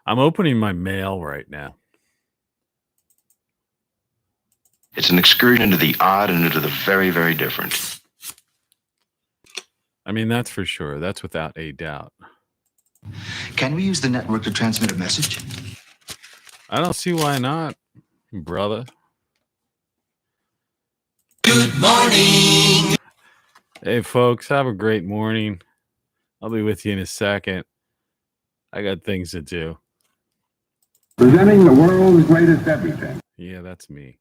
I'm opening my mail right now. It's an excursion into the odd and into the very, very different. I mean, that's for sure. That's without a doubt. Can we use the network to transmit a message? I don't see why not, brother. Good morning. Hey, folks, have a great morning. I'll be with you in a second. I got things to do. Presenting the world's greatest everything. Yeah, that's me.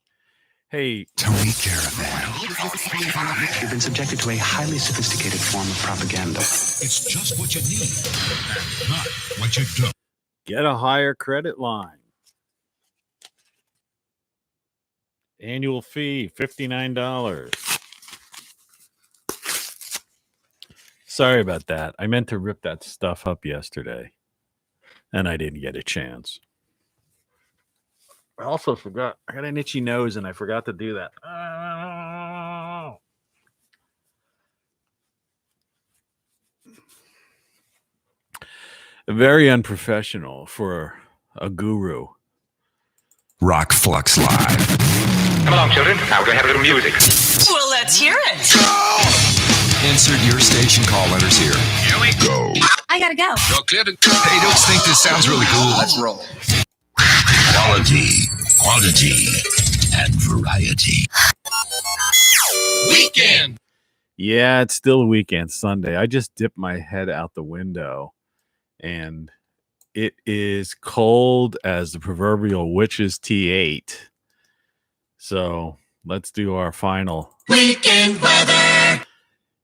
Hey, Tony Caravan. You've been subjected to a highly sophisticated form of propaganda. It's just what you need, not what you don't. get a higher credit line. Annual fee, $59. Sorry about that. I meant to rip that stuff up yesterday, and I didn't get a chance. I also forgot. I got an itchy nose, and I forgot to do that. Oh. Very unprofessional for a guru. Rock Flux Live. Come along, children. Now we're going to have a little music. Well, let's hear it. Insert your station call letters here. Here we Go. I gotta go. You're clear to go. Hey, don't think this sounds really cool. Let's roll. Quality, quantity, and variety. Weekend. Yeah, it's still a weekend, Sunday. I just dipped my head out the window, and it is cold as the proverbial witch's T8. So let's do our final Weekend weather.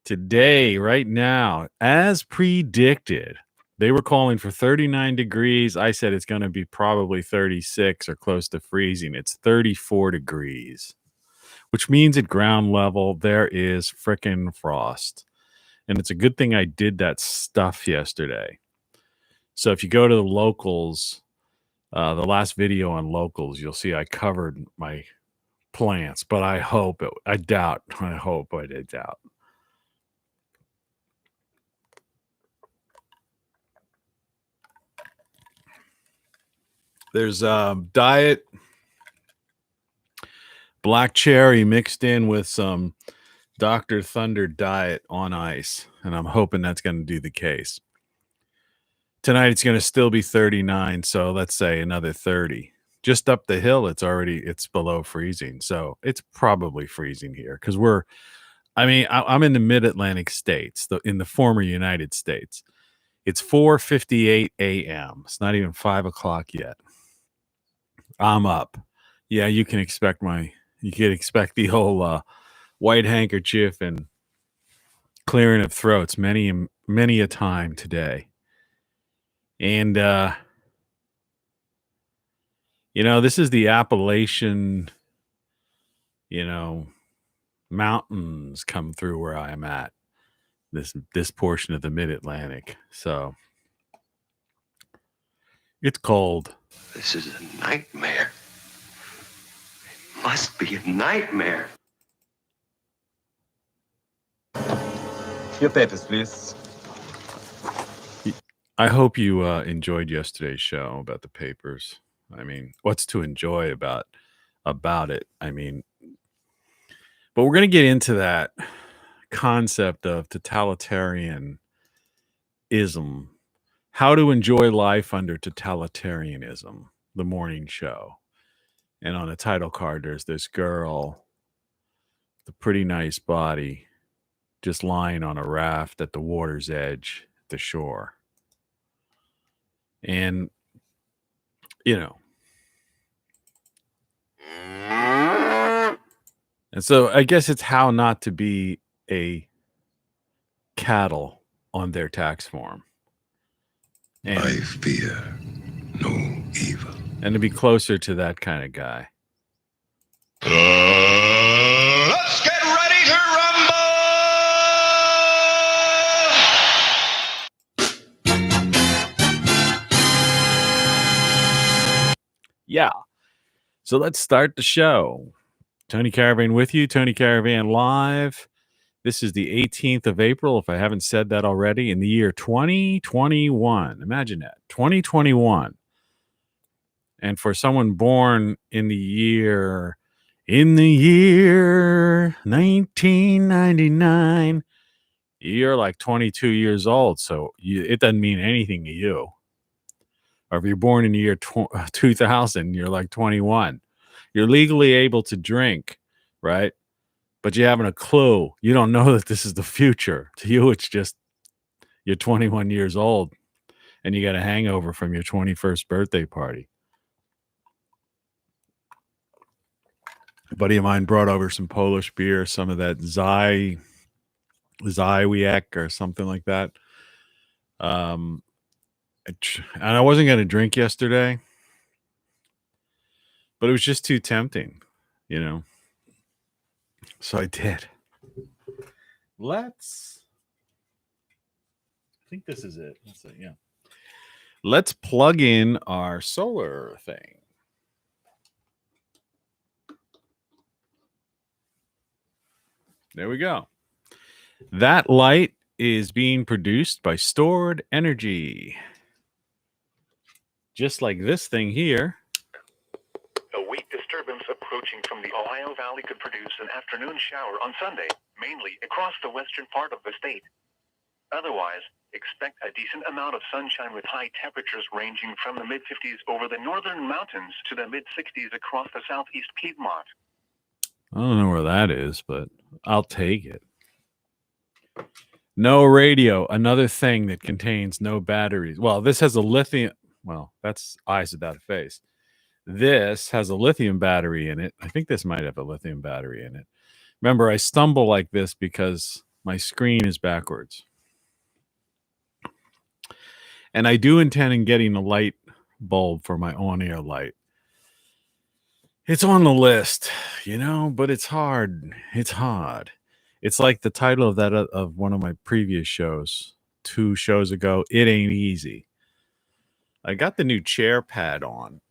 today, right now, as predicted. They were calling for 39 degrees. I said it's going to be probably 36 or close to freezing. It's 34 degrees, which means at ground level, there is frickin' frost. And it's a good thing I did that stuff yesterday. So if you go to the locals, the last video on locals, you'll see I covered my plants, but I hope I doubt. There's diet black cherry mixed in with some Dr. Thunder diet on ice, and I'm hoping that's going to do the case. Tonight it's going to still be 39, so let's say another 30. Just up the hill, it's below freezing, so it's probably freezing here because I'm in the mid-Atlantic states, in the former United States. It's 4:58 a.m. It's not even 5 o'clock yet. I'm up. Yeah, you can expect the whole white handkerchief and clearing of throats many a time today. And this is the Appalachian, mountains come through where I am at. This portion of the mid-Atlantic. So it's cold. This is a nightmare. It must be a nightmare. Your papers, please. I hope you enjoyed yesterday's show about the papers. I mean, what's to enjoy about it? I mean, but we're going to get into that concept of totalitarianism, how to enjoy life under totalitarianism, the morning show. And on the title card, there's this girl, the pretty nice body, just lying on a raft at the water's edge at the shore. And, and so I guess it's how not to be a cattle on their tax form. And, I fear no evil. And to be closer to that kind of guy. Let's get ready to Yeah. So let's start the show. Tony Caravan with you. Tony Caravan live. This is the 18th of April, if I haven't said that already, in the year 2021. Imagine that. 2021. And for someone born in the year 1999, you're like 22 years old. So it doesn't mean anything to you. Or if you're born in the year 2000, you're like 21. You're legally able to drink, right? But you haven't a clue. You don't know that this is the future. To you, it's just you're 21 years old and you got a hangover from your 21st birthday party. A buddy of mine brought over some Polish beer, some of that Zywiek or something like that. And I wasn't going to drink yesterday, but it was just too tempting, you know. So I did. I think this is it. Let's see. Yeah. Let's plug in our solar thing. There we go. That light is being produced by stored energy. Just like this thing here. A weak disturbance approaching from the Ohio Valley could produce an afternoon shower on Sunday, mainly across the western part of the state. Otherwise, expect a decent amount of sunshine with high temperatures ranging from the mid-50s over the northern mountains to the mid-60s across the southeast Piedmont. I don't know where that is, but I'll take it. No radio, another thing that contains no batteries. Well, this has a lithium. Well, that's eyes without a face. This has a lithium battery in it. I think this might have a lithium battery in it. Remember, I stumble like this because my screen is backwards. And I do intend on getting a light bulb for my on-air light. It's on the list, you know, but it's hard. It's hard. It's like the title of that of one of my previous shows, 2 shows ago. It ain't easy. I got the new chair pad on,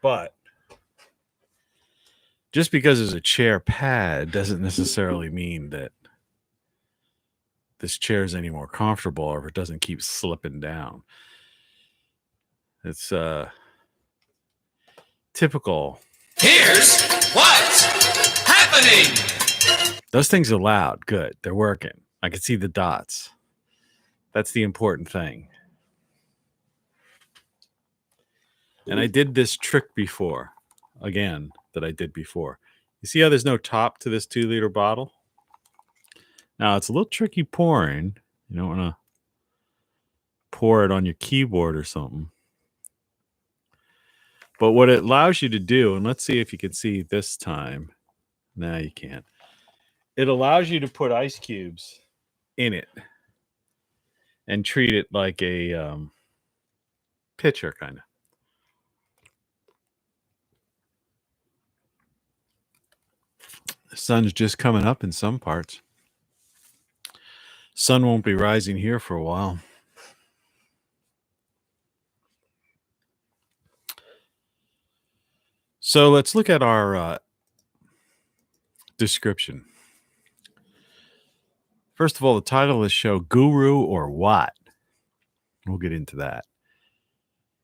but just because there's a chair pad doesn't necessarily mean that this chair is any more comfortable or if it doesn't keep slipping down. It's typical. Here's what's happening. Those things are loud. Good. They're working. I can see the dots. That's the important thing. And I did this trick before. Again, that I did before. You see how there's no top to this 2-liter bottle? Now, it's a little tricky pouring. You don't want to pour it on your keyboard or something. But what it allows you to do, and let's see if you can see this time. No, you can't. It allows you to put ice cubes in it and treat it like a pitcher, kind of. The sun's just coming up in some parts. Sun won't be rising here for a while. So let's look at our description. First of all, the title of the show, Guru or What? We'll get into that.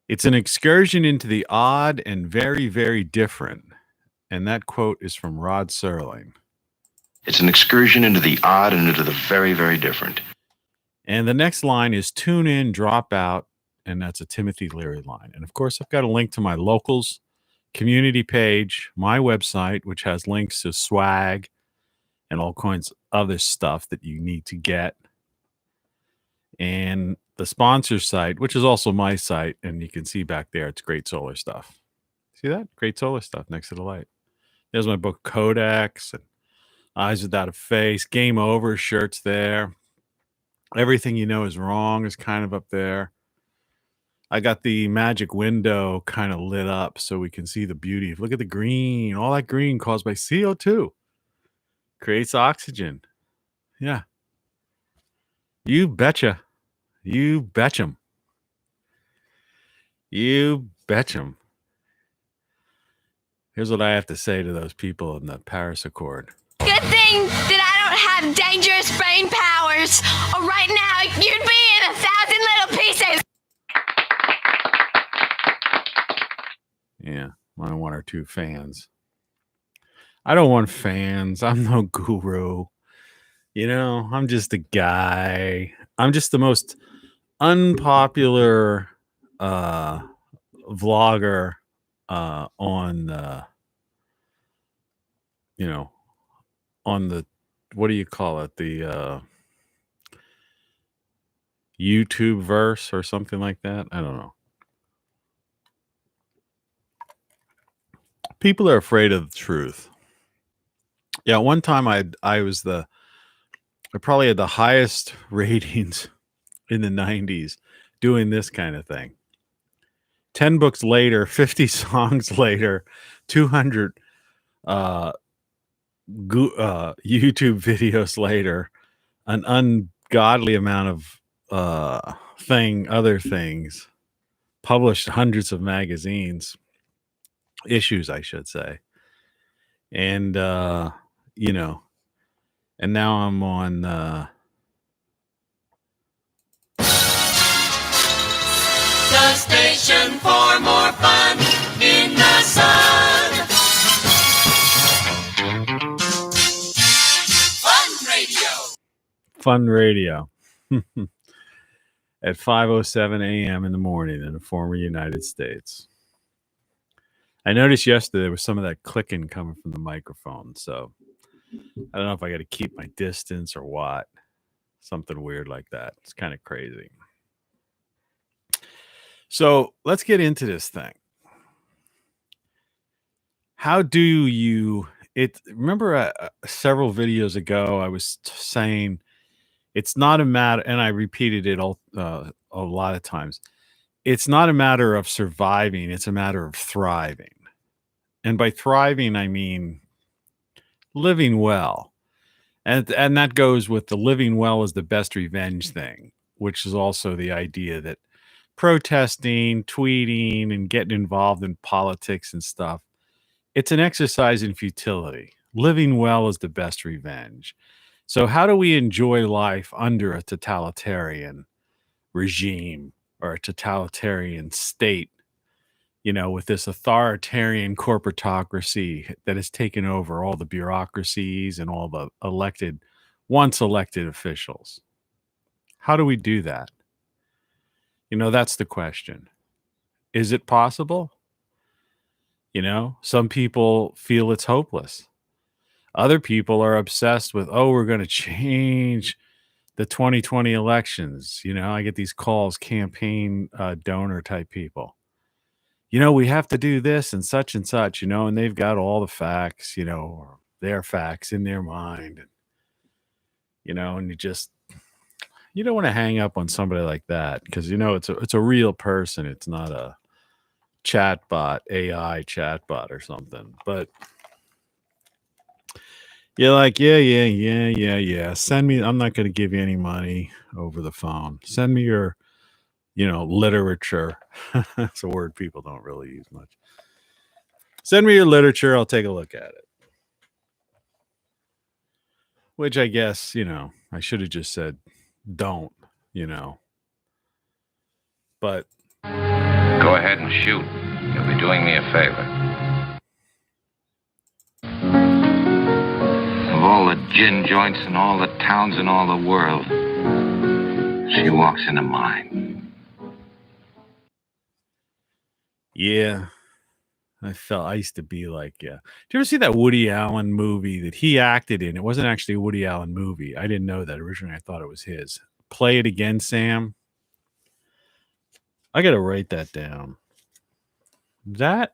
It's an excursion into the odd and very, very different. And that quote is from Rod Serling. It's an excursion into the odd and into the very, very different. And the next line is tune in, drop out. And that's a Timothy Leary line. And of course, I've got a link to my locals community page, my website, which has links to swag and all kinds of other stuff that you need to get. And the sponsor site, which is also my site. And you can see back there, it's Great Solar Stuff. See that? Great Solar Stuff next to the light. There's my book, Codex, and Eyes Without a Face. Game Over shirts there. Everything You Know Is Wrong is kind of up there. I got the magic window kind of lit up so we can see the beauty. Look at the green. All that green caused by CO2. Creates oxygen. Yeah. You betcha. You betch'em. You betch'em. Here's what I have to say to those people in the Paris Accord. Good thing that I don't have dangerous brain powers, or right now you'd be in 1,000 little pieces. Yeah, my one or two fans. I don't want fans. I'm no guru. You know, I'm just a guy. I'm just the most unpopular vlogger on you know, on the, what do you call it, the YouTube verse or something like that. I don't know. People are afraid of the truth. Yeah, one time I probably had the highest ratings in the 90s doing this kind of thing. 10 books later, 50 songs later, 200 YouTube videos later, an ungodly amount of other things, published hundreds of magazines, issues, I should say. And you know, and now I'm on the station for more fun in the sun. Fun radio at 5:07 a.m. in the morning in the former United States. I noticed yesterday there was some of that clicking coming from the microphone, so I don't know if I got to keep my distance or what. Something weird like that. It's kind of crazy. So let's get into this thing. How do you remember several videos ago I was saying it's not a matter, and I repeated it a lot of times, it's not a matter of surviving, it's a matter of thriving. And by thriving, I mean living well. And that goes with the living well is the best revenge thing, which is also the idea that protesting, tweeting, and getting involved in politics and stuff, it's an exercise in futility. Living well is the best revenge. So how do we enjoy life under a totalitarian regime or a totalitarian state, you know, with this authoritarian corporatocracy that has taken over all the bureaucracies and all the once elected officials? How do we do that? You know, that's the question. Is it possible? You know, some people feel it's hopeless. Other people are obsessed with, oh, we're going to change the 2020 elections. You know, I get these calls, campaign donor type people. You know, we have to do this and such, you know, and they've got all the facts, you know, or their facts in their mind. You know, and you don't want to hang up on somebody like that because, you know, it's a real person. It's not a chatbot, AI chatbot or something. But you're like, yeah. Send me, I'm not going to give you any money over the phone. Send me your, you know, literature. It's a word people don't really use much. Send me your literature. I'll take a look at it. Which I guess, you know, I should have just said, don't, you know. But go ahead and shoot. You'll be doing me a favor. Of all the gin joints in all the towns in all the world, she walks into mine. Yeah. I used to be like, yeah. Do you ever see that Woody Allen movie that he acted in? It wasn't actually a Woody Allen movie. I didn't know that originally. I thought it was his. Play It Again, Sam. I got to write that down. That,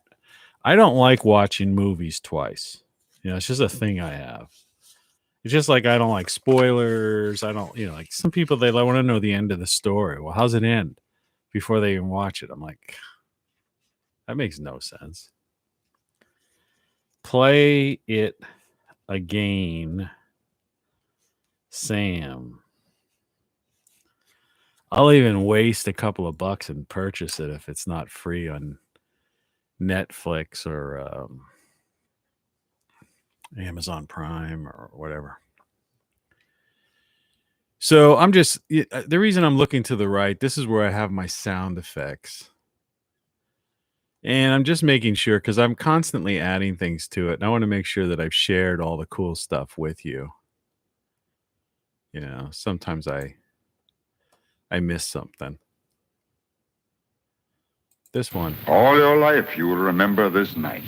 I don't like watching movies twice. You know, it's just a thing I have. It's just like I don't like spoilers. I don't, you know, like some people, they want to know the end of the story. Well, how's it end before they even watch it? I'm like, that makes no sense. Play It Again, Sam. I'll even waste a couple of bucks and purchase it if it's not free on Netflix or Amazon Prime or whatever. So I'm just, the reason I'm looking to the right, this is where I have my sound effects. And I'm just making sure because I'm constantly adding things to it. And I want to make sure that I've shared all the cool stuff with you. You know, sometimes I miss something. This one. All your life you will remember this night,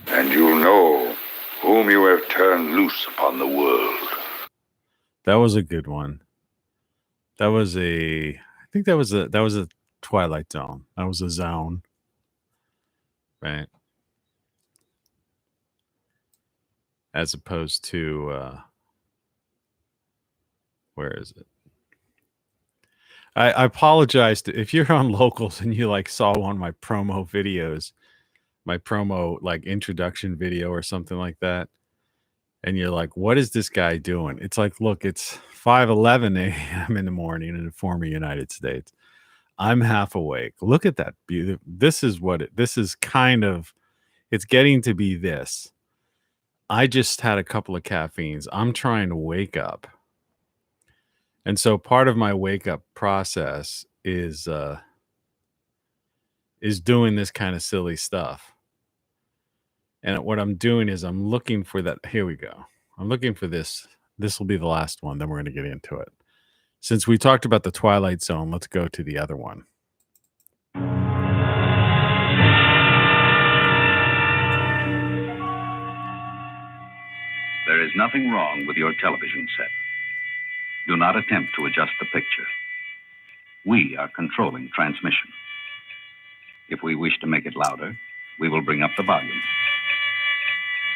and you'll know whom you have turned loose upon the world. That was a good one. I think that was a Twilight Zone. That was a zone. Right. As opposed to where is it? I apologize if you're on Locals and you like saw one of my promo videos, my promo like introduction video or something like that, and you're like, what is this guy doing? It's like, look, it's 5:11 a.m. in the morning in the former United States. I'm half awake. Look at that beauty. This is kind of, it's getting to be this. I just had a couple of caffeines. I'm trying to wake up. And so part of my wake up process is doing this kind of silly stuff. And what I'm doing is I'm looking for that. Here we go. I'm looking for this. This will be the last one. Then we're going to get into it. Since we talked about the Twilight Zone, let's go to the other one. There is nothing wrong with your television set. Do not attempt to adjust the picture. We are controlling transmission. If we wish to make it louder, we will bring up the volume.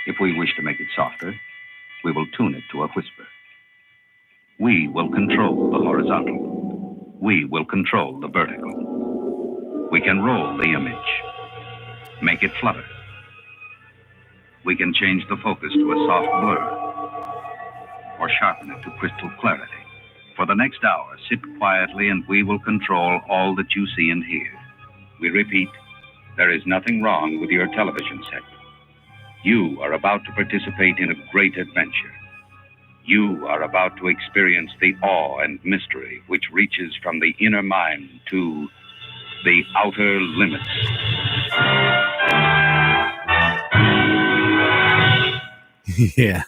If we wish to make it softer, we will tune it to a whisper. We will control the horizontal. We will control the vertical. We can roll the image, make it flutter. We can change the focus to a soft blur or sharpen it to crystal clarity. For the next hour, sit quietly and we will control all that you see and hear. We repeat, there is nothing wrong with your television set. You are about to participate in a great adventure. You are about to experience the awe and mystery which reaches from the inner mind to the outer limits. Yeah.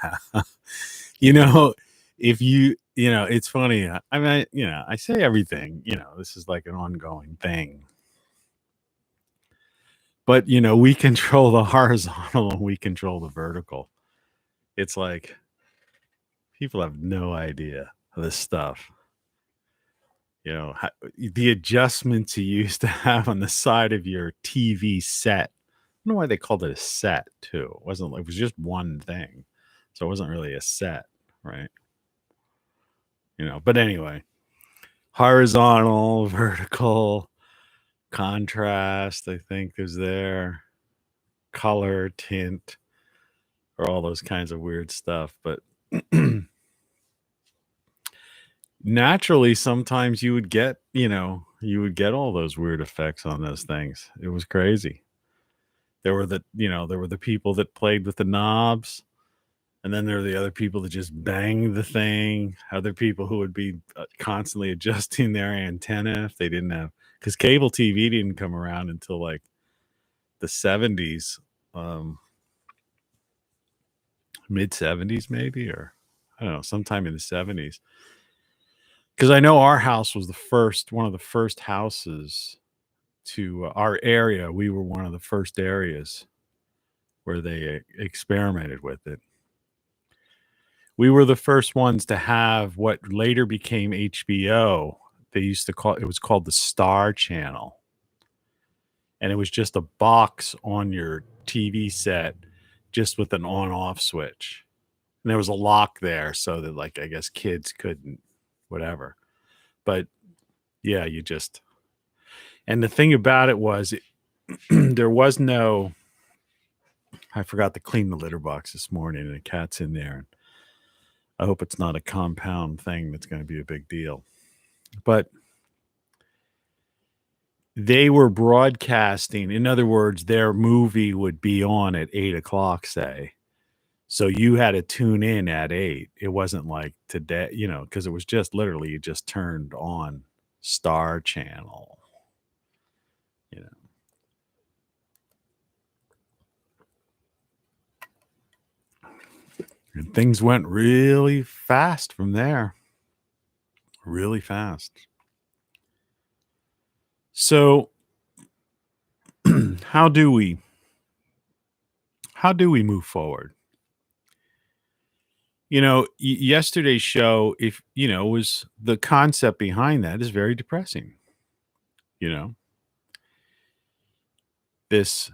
If it's funny. I mean, I say everything, this is like an ongoing thing. But, we control the horizontal and we control the vertical. It's like people have no idea of this stuff. The adjustments you used to have on the side of your TV set. I don't know why they called it a set, too. It was just one thing. So it wasn't really a set, right? But anyway, horizontal, vertical, contrast, I think is there, color, tint, or all those kinds of weird stuff. But naturally, sometimes you would get all those weird effects on those things. It was crazy. There were the people that played with the knobs. And then there are the other people that just bang the thing. Other people who would be constantly adjusting their antenna if they didn't have, because cable TV didn't come around until like the 70s, mid 70s maybe, or I don't know, sometime in the 70s. Because I know our house was one of the first houses to our area. We were one of the first areas where they experimented with it. We were the first ones to have what later became HBO. It was called the Star Channel. And it was just a box on your TV set, just with an on-off switch. And there was a lock there so that, like, I guess kids couldn't, whatever. But yeah, and the thing about it was, there was no, I forgot to clean the litter box this morning and the cat's in there. I hope it's not a compound thing that's going to be a big deal. But they were broadcasting. In other words, their movie would be on at 8:00, say. So you had to tune in at 8. It wasn't like today, because it was just literally you just turned on Star Channel. And things went really fast from there. Really fast. So how do we move forward? Yesterday's show, if was the concept behind that is very depressing. This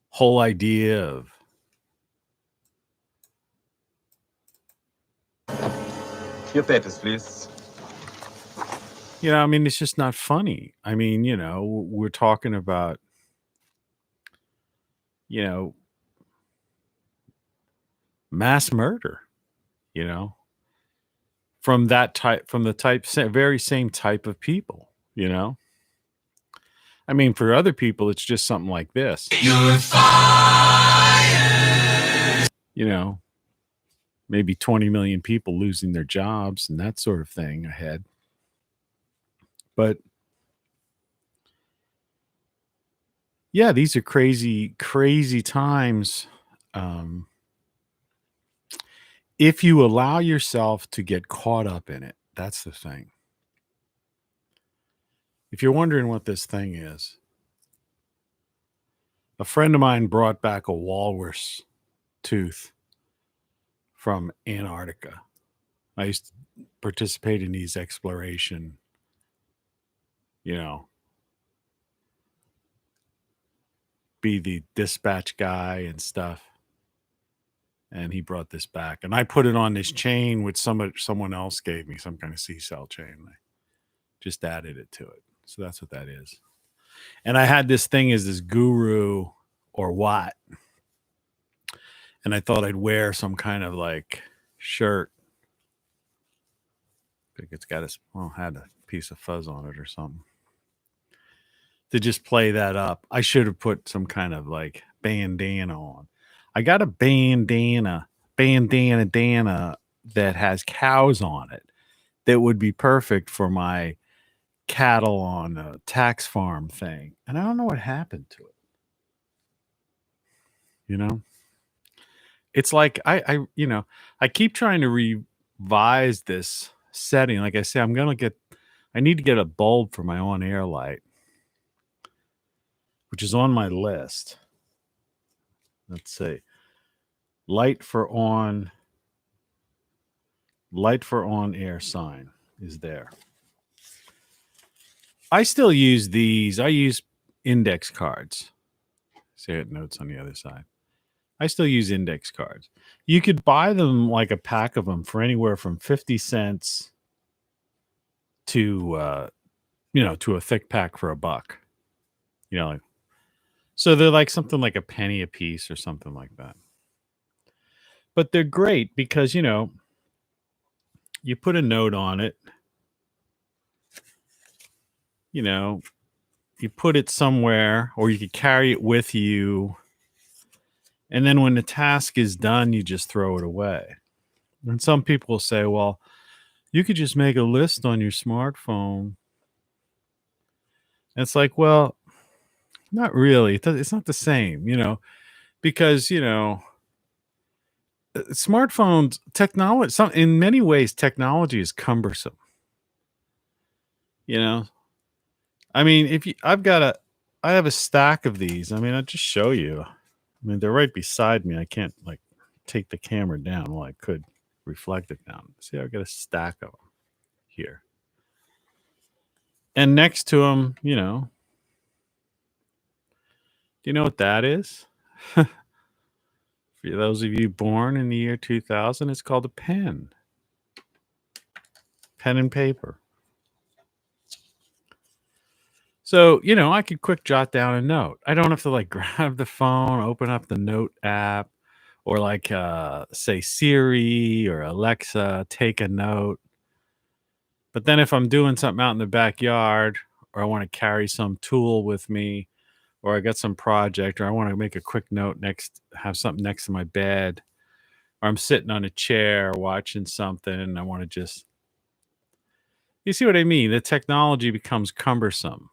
whole idea of Your papers, please. it's just not funny. We're talking about, mass murder, from the very same type of people, for other people, it's just something like this. You're fired. Maybe 20 million people losing their jobs and that sort of thing ahead. But yeah, these are crazy, crazy times. If you allow yourself to get caught up in it, that's the thing. If you're wondering what this thing is, a friend of mine brought back a walrus tooth from Antarctica. I used to participate in these exploration, be the dispatch guy and stuff. And he brought this back. And I put it on this chain which someone else gave me, some kind of C-cell chain. I just added it to it. So that's what that is. And I had this thing as this guru or what. And I thought I'd wear some kind of like shirt. I think it's got had a piece of fuzz on it or something. To just play that up. I should have put some kind of like bandana on. I got a bandana that has cows on it that would be perfect for my cattle on a tax farm thing. And I don't know what happened to it. It's like I keep trying to revise this setting. Like I say, I need to get a bulb for my on-air light, which is on my list. Let's see. Light for on-air sign is there. I still use these. I use index cards. See it notes on the other side. I still use index cards. You could buy them, like a pack of them, for anywhere from 50 cents to to a thick pack for $1. So they're like something like a penny a piece or something like that. But they're great because, you put a note on it. You put it somewhere, or you could carry it with you. And then when the task is done, you just throw it away. And some people will say, well, you could just make a list on your smartphone. And it's like, well, not really. It's not the same, because, smartphones, technology, in many ways, technology is cumbersome. I have a stack of these. I'll just show you. They're right beside me. I can't take the camera down. Well, I could reflect it down. See, I've got a stack of them here. And next to them, do you know what that is? For those of you born in the year 2000, it's called a pen. Pen and paper. So, I could quick jot down a note. I don't have to grab the phone, open up the note app, or say Siri or Alexa, take a note. But then if I'm doing something out in the backyard, or I want to carry some tool with me, or I got some project, or I want to make a quick note have something next to my bed, or I'm sitting on a chair watching something and I want to just, you see what I mean? The technology becomes cumbersome.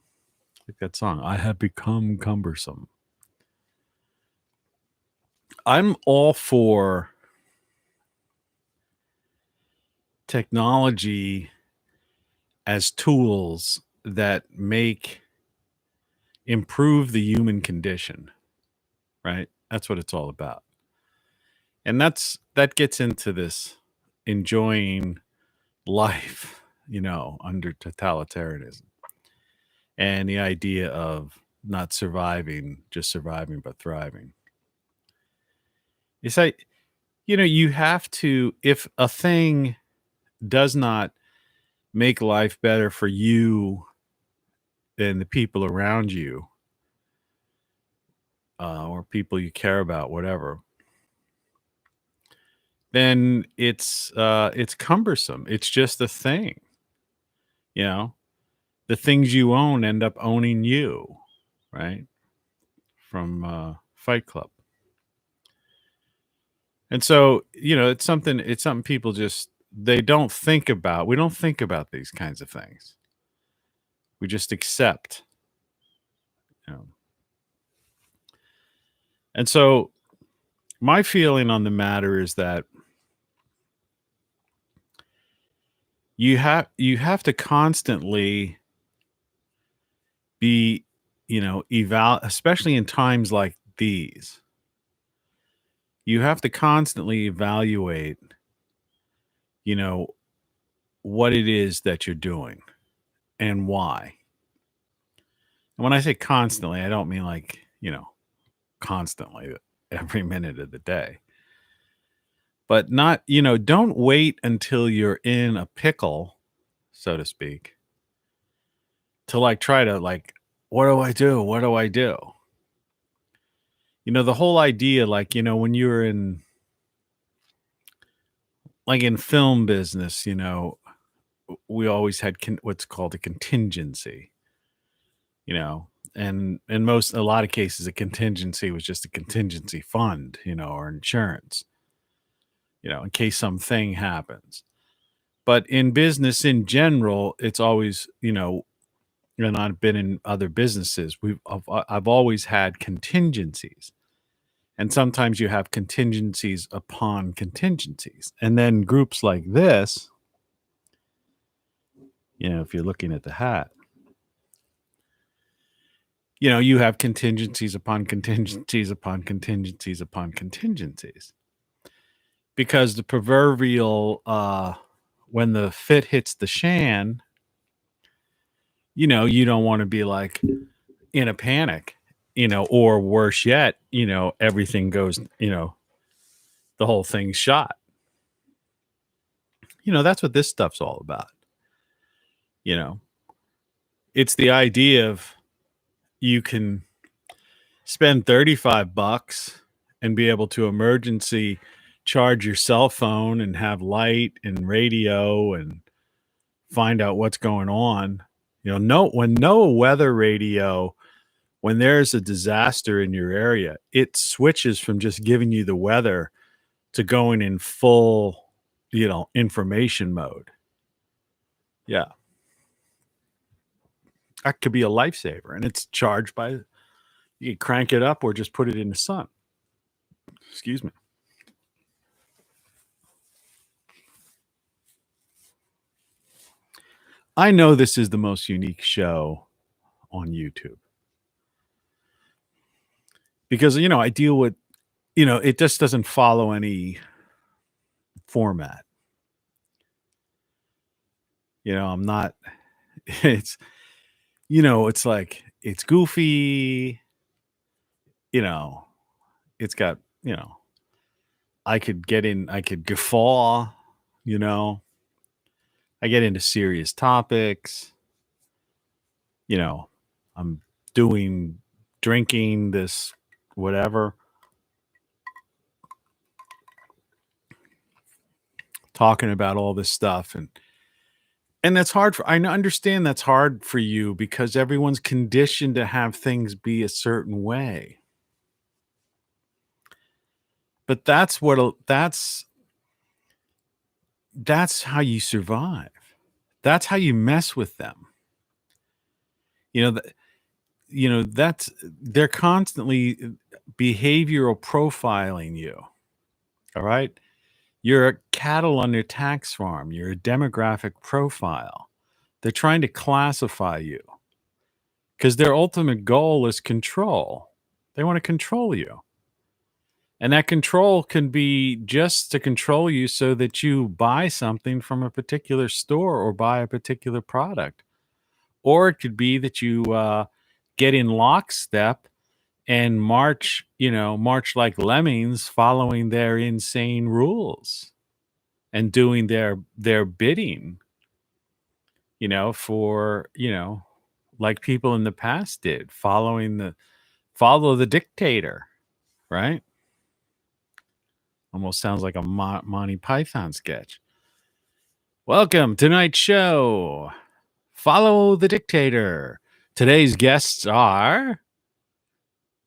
Like that song, I have become cumbersome. I'm all for technology as tools that improve the human condition, right? That's what it's all about. And that gets into this enjoying life, under totalitarianism, and the idea of not just surviving, but thriving. It's like, you have to, if a thing does not make life better for you and the people around you, or people you care about, whatever, then it's cumbersome. It's just a thing. The things you own end up owning you, right? From Fight Club. And so, it's something people they don't think about. We don't think about these kinds of things. We just accept. And so my feeling on the matter is that you have to constantly be, especially in times like these, you have to constantly evaluate, what it is that you're doing and why. And when I say constantly, I don't mean like, constantly every minute of the day. But not, don't wait until you're in a pickle, so to speak, to try to what do I do? What do I do? The whole idea, when you're in film business, we always had what's called a contingency, and in a lot of cases, a contingency was just a contingency fund, or insurance, in case something happens. But in business in general, it's always, and I've been in other businesses, I've always had contingencies. And sometimes you have contingencies upon contingencies. And then groups like this, if you're looking at the hat, you have contingencies upon contingencies upon contingencies upon contingencies. Because the proverbial, when the fit hits the shan, you don't want to be in a panic, or worse yet, everything goes, the whole thing's shot. That's what this stuff's all about. It's the idea of you can spend $35 and be able to emergency charge your cell phone and have light and radio and find out what's going on. When NOAA weather radio, when there's a disaster in your area, it switches from just giving you the weather to going in full, information mode. Yeah. That could be a lifesaver, and it's charged by, you can crank it up or just put it in the sun. Excuse me. I know this is the most unique show on YouTube because, I deal with, it just doesn't follow any format. I'm not, it's, it's like, it's goofy, it's got, I could guffaw, I get into serious topics, I'm drinking this, whatever, talking about all this stuff. And that's hard I understand that's hard for you because everyone's conditioned to have things be a certain way. But that's how you survive. That's how you mess with them. They're constantly behavioral profiling you. All right. You're a cattle on their tax farm. You're a demographic profile. They're trying to classify you because their ultimate goal is control. They want to control you. And that control can be just to control you so that you buy something from a particular store or buy a particular product. Or it could be that you get in lockstep and march like lemmings following their insane rules and doing their bidding, like people in the past did, follow the dictator, right? Almost sounds like a Monty Python sketch. Welcome to tonight's show. Follow the dictator. Today's guests are,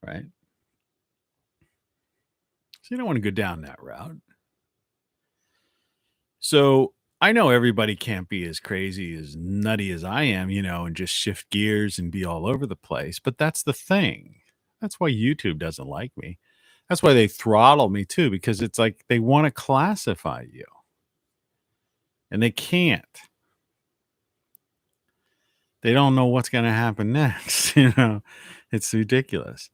right? So you don't want to go down that route. So I know everybody can't be as crazy, as nutty as I am, and just shift gears and be all over the place. But that's the thing. That's why YouTube doesn't like me. That's why they throttle me too, because it's like they want to classify you. And they can't. They don't know what's going to happen next. It's ridiculous.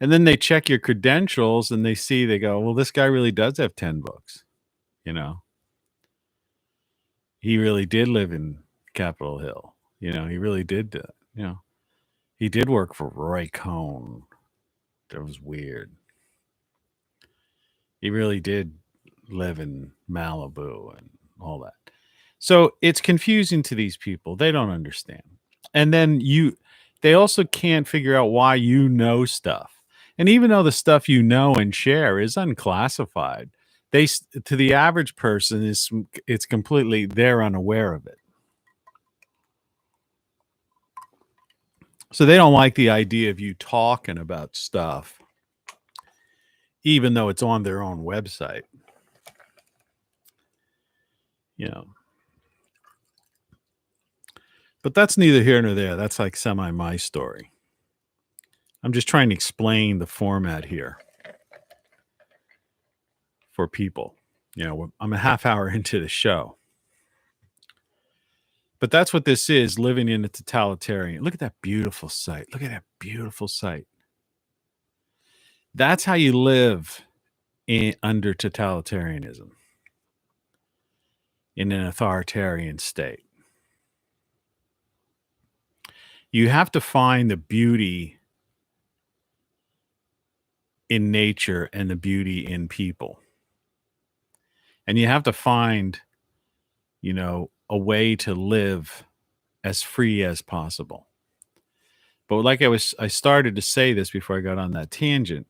And then they check your credentials and they go, well, this guy really does have 10 books. He really did live in Capitol Hill. He really did do it. He did work for Roy Cohn. That was weird. He really did live in Malibu and all that. So it's confusing to these people. They don't understand. And then they also can't figure out why you know stuff. And even though the stuff you know and share is unclassified, to the average person it's completely, they're unaware of it. So they don't like the idea of you talking about stuff, even though it's on their own website. But that's neither here nor there. That's like semi my story. I'm just trying to explain the format here for people. I'm a half hour into the show. But that's what this is, living in a totalitarian. Look at that beautiful site. Look at that beautiful site. That's how you live under totalitarianism, in an authoritarian state. You have to find the beauty in nature and the beauty in people. And you have to find, a way to live as free as possible. But like I started to say this before I got on that tangent,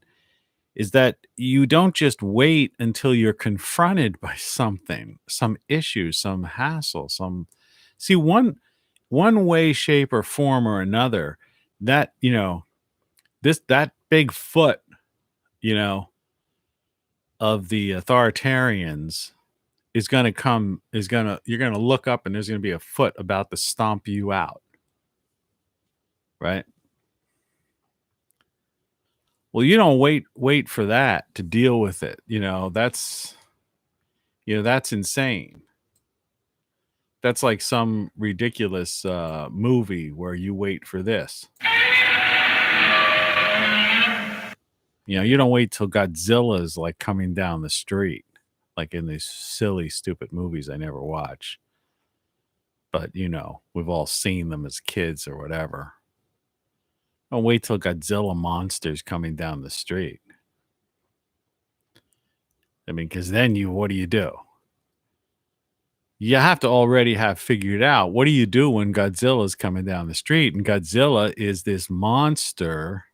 is that you don't just wait until you're confronted by something, some issue, some hassle, see one way, shape, or form or another, that, that big foot, of the authoritarians is going to come, you're going to look up and there's going to be a foot about to stomp you out. Right? Well, you don't wait for that to deal with it. That's insane. That's like some ridiculous movie where you wait for this. You don't wait till Godzilla's like coming down the street, like in these silly, stupid movies I never watch. But, we've all seen them as kids or whatever. Don't wait till Godzilla monster's coming down the street. I mean, because then what do? You have to already have figured out, what do you do when Godzilla's coming down the street? And Godzilla is this monster,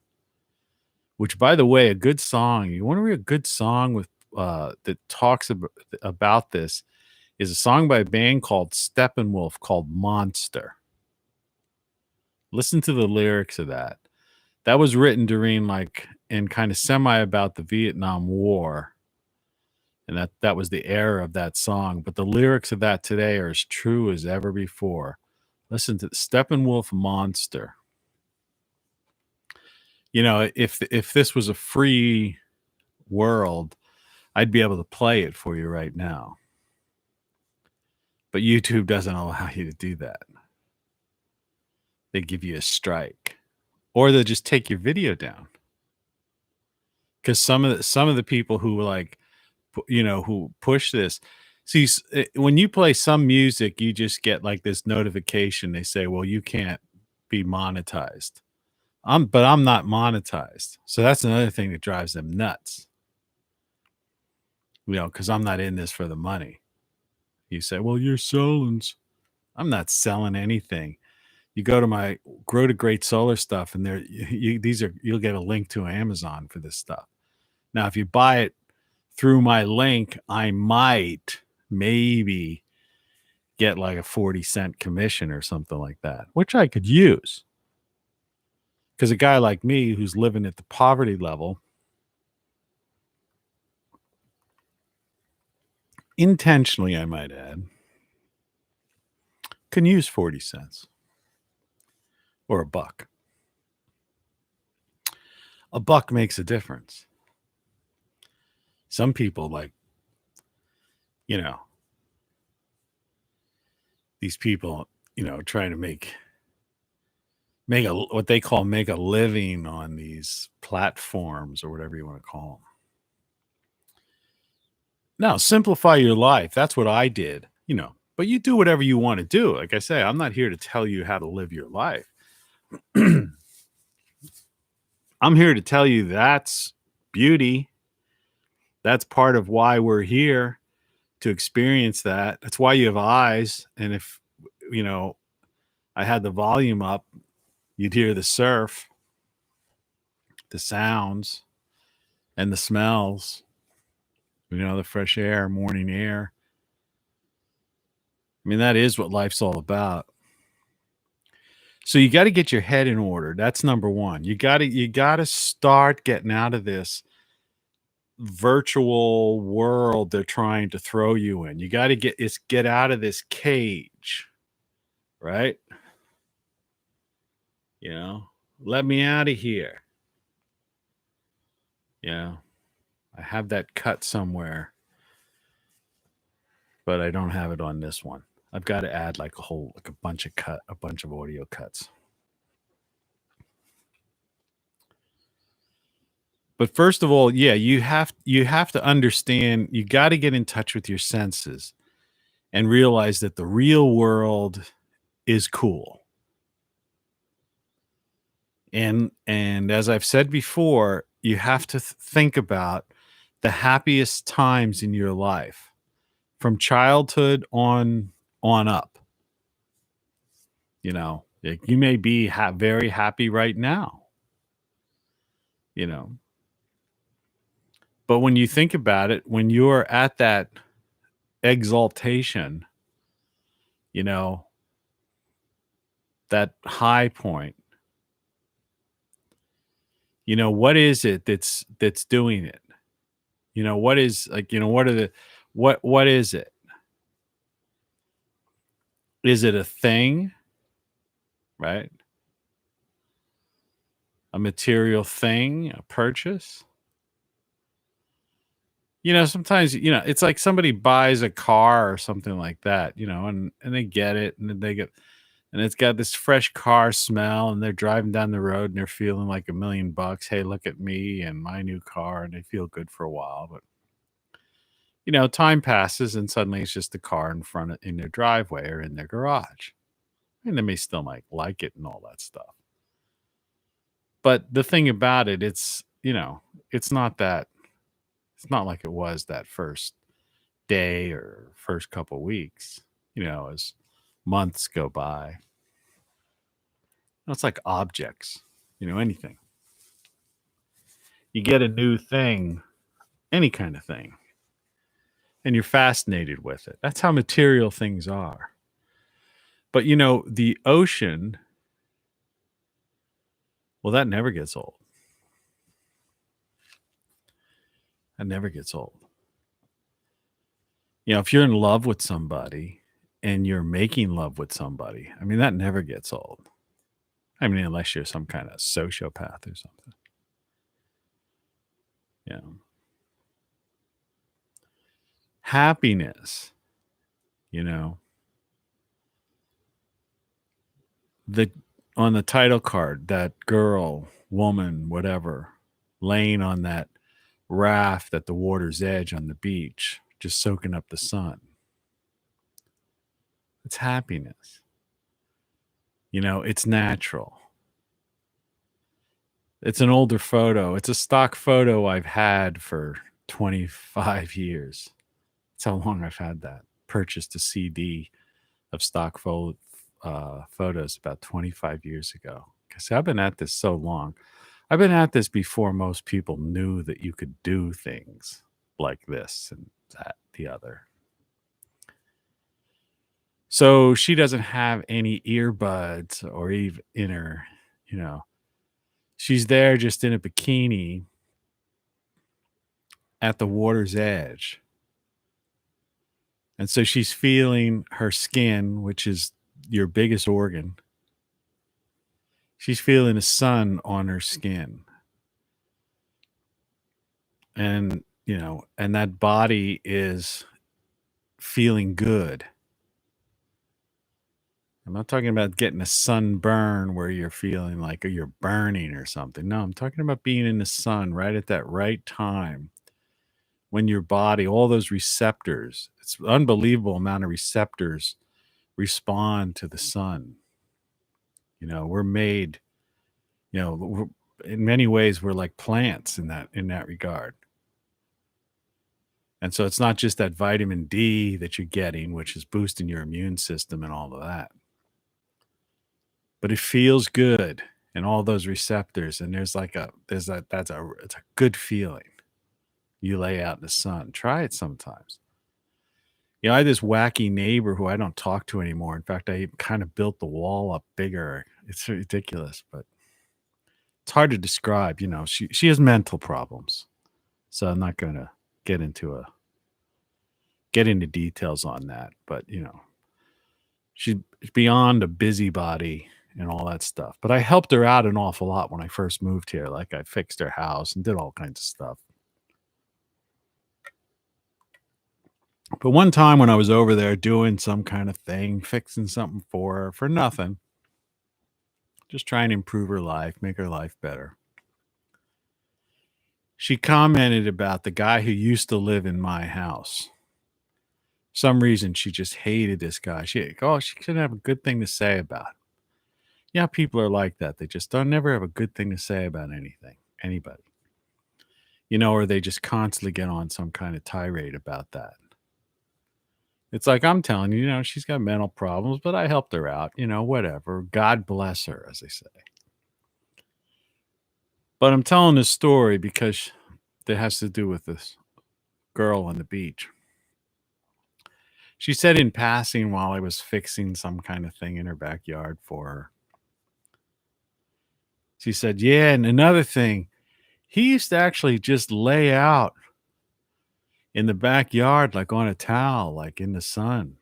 which, by the way, a good song, you want to read a good song with that talks about this, is a song by a band called Steppenwolf called Monster. Listen to the lyrics of that. That was written during and kind of semi about the Vietnam War. And that was the era of that song. But the lyrics of that today are as true as ever before. Listen to Steppenwolf Monster. If this was a free world, I'd be able to play it for you right now. But YouTube doesn't allow you to do that. They give you a strike, or they'll just take your video down. Because some of the people who like, who push this, see, when you play some music, you just get like this notification. They say, well, you can't be monetized. But I'm not monetized. So that's another thing that drives them nuts. Because I'm not in this for the money. You say, well, you're selling. I'm not selling anything. You go to my Grow to Great Solar stuff, and you'll get a link to Amazon for this stuff. Now, if you buy it through my link, I might maybe get like a 40-cent commission or something like that, which I could use. Because a guy like me who's living at the poverty level, intentionally, I might add, can use 40 cents or $1. $1 makes a difference. Some people these people, trying to make what they call make a living on these platforms or whatever you want to call them. Now, simplify your life. That's what I did, but you do whatever you want to do. Like I say, I'm not here to tell you how to live your life. I'm here to tell you that's beauty. That's part of why we're here, to experience that. That's why you have eyes. And if, I had the volume up, you'd hear the surf, the sounds, and the smells, the fresh air, morning air. I mean, that is what life's all about. So you got to get your head in order. That's number one. You got to start getting out of this virtual world they're trying to throw you in. You got to get out of this cage, right? Let me out of here. I have that cut somewhere, but I don't have it on this one. I've got to add like a bunch of audio cuts. But first of all, you have to understand, you got to get in touch with your senses and realize that the real world is cool. And as I've said before, you have to think about the happiest times in your life from childhood on up. You may be very happy right now, but when you think about it, when you're at that exaltation, that high point, what is it that's doing it? What is what is it? Is it a thing? Right? A material thing, a purchase? Sometimes, it's like somebody buys a car or something like that, and they get it, and and it's got this fresh car smell, and they're driving down the road and they're feeling like $1 million. Hey, look at me and my new car. And they feel good for a while, but time passes and suddenly it's just a car in their driveway or in their garage. And they may still like it and all that stuff. But the thing about it, it's not like it was that first day or first couple weeks, as months go by. It's like objects, anything. You get a new thing, any kind of thing, and you're fascinated with it. That's how material things are. But, the ocean, well, that never gets old. That never gets old. If you're in love with somebody and you're making love with somebody, I mean, that never gets old. I mean, unless you're some kind of sociopath or something. happiness, you know, on the title card, that girl, woman, whatever, laying on that raft at the water's edge on the beach, just soaking up the sun. It's happiness. You know, it's natural. It's an older photo. It's a stock photo I've had for 25 years. That's how long I've had that. Purchased a CD of stock photos about 25 years ago. Because I've been at this so long. I've been at this before most people knew that you could do things like this and that, the other. So she doesn't have any earbuds or even in her, you know, she's there just in a bikini at the water's edge. And so she's feeling her skin, which is your biggest organ. She's feeling the sun on her skin. And, you know, and that body is feeling good. I'm not talking about getting a sunburn where you're feeling like you're burning or something. No, I'm talking about being in the sun right at that right time when your body, all those receptors, it's an unbelievable amount of receptors respond to the sun. You know, we're made, you know, in many ways, we're like plants in that regard. And so it's not just that vitamin D that you're getting, which is boosting your immune system and all of that. But it feels good in all those receptors. And it's a good feeling. You lay out in the sun. Try it sometimes. You know, I had this wacky neighbor who I don't talk to anymore. In fact, I kind of built the wall up bigger. It's ridiculous, but it's hard to describe. You know, she has mental problems. So I'm not going to get into details on that. But, you know, she's beyond a busybody and all that stuff. But I helped her out an awful lot when I first moved here. Like I fixed her house and did all kinds of stuff. But one time when I was over there doing some kind of thing, fixing something for her for nothing, just trying to improve her life, make her life better, she commented about the guy who used to live in my house. For some reason, she just hated this guy. She couldn't have a good thing to say about him. Yeah, people are like that. They just don't never have a good thing to say about anybody. You know, or they just constantly get on some kind of tirade about that. It's like, I'm telling you, you know, she's got mental problems, but I helped her out, you know, whatever. God bless her, as they say. But I'm telling this story because it has to do with this girl on the beach. She said in passing while I was fixing some kind of thing in her backyard for her. She said, yeah, and another thing, he used to actually just lay out in the backyard, like on a towel, like in the sun.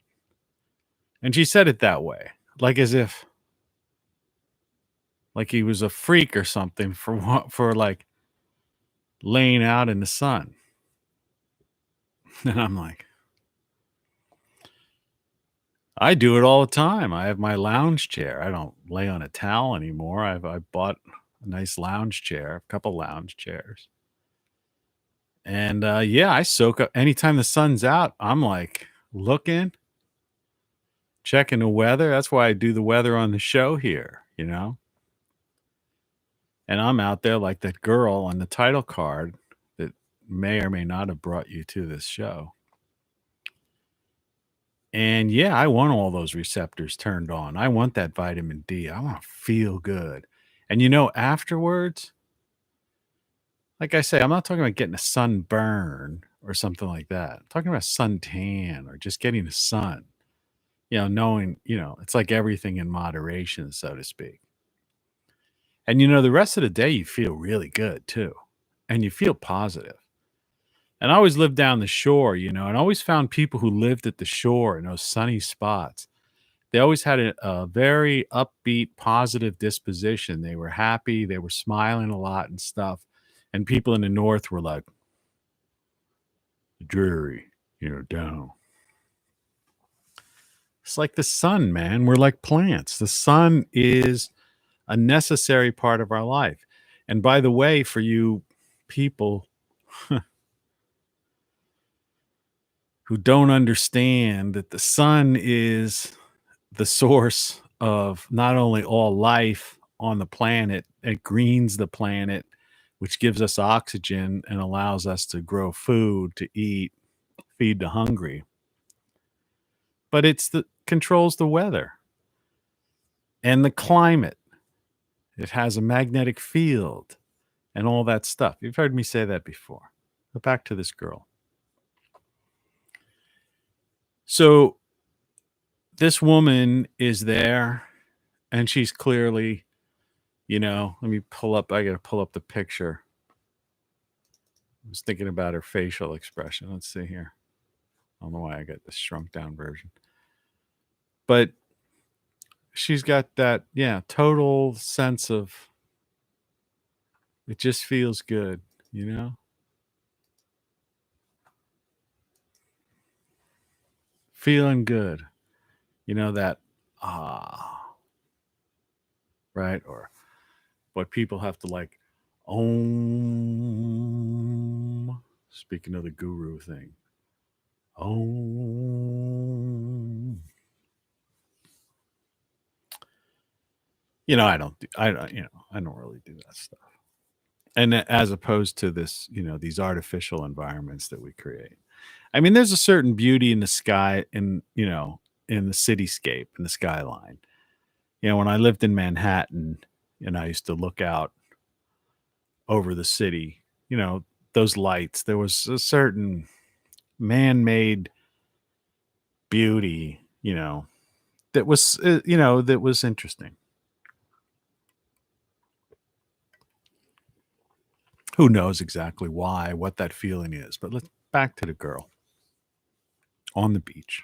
And she said it that way, like as if, like he was a freak or something for like laying out in the sun. And I'm like, I do it all the time. I have my lounge chair. I don't lay on a towel anymore. I bought a nice lounge chair, a couple lounge chairs. And yeah, I soak up anytime the sun's out. I'm like looking, checking the weather. That's why I do the weather on the show here, you know. And I'm out there like that girl on the title card that may or may not have brought you to this show. And yeah, I want all those receptors turned on. I want that vitamin D. I want to feel good. And you know, afterwards, like I say, I'm not talking about getting a sunburn or something like that. I'm talking about suntan or just getting the sun. You know, knowing, you know, it's like everything in moderation, so to speak. And, you know, the rest of the day, you feel really good too. And you feel positive. And I always lived down the shore, you know, and I always found people who lived at the shore in those sunny spots. They always had a very upbeat, positive disposition. They were happy. They were smiling a lot and stuff. And people in the north were like, dreary. down. It's like the sun, man. We're like plants. The sun is a necessary part of our life. And by the way, for you people who don't understand that the sun is the source of not only all life on the planet, it greens the planet, which gives us oxygen and allows us to grow food, to eat, feed the hungry. But it's the controls the weather and the climate. It has a magnetic field and all that stuff. You've heard me say that before. But back to this girl. So this woman is there and she's clearly, let me pull up. I got to pull up the picture. I was thinking about her facial expression. Let's see here. I don't know why I got the shrunk down version. But she's got that, total sense of, it just feels good, Feeling good. That, right? Or what people have to like, Om. Speaking of the guru thing. Om. I don't really do that stuff. And as opposed to this, these artificial environments that we create. I mean, there's a certain beauty in the sky, in the cityscape, in the skyline. When I lived in Manhattan and I used to look out over the city, those lights, there was a certain man-made beauty, that was, that was interesting. Who knows exactly why, what that feeling is, but let's back to the girl on the beach.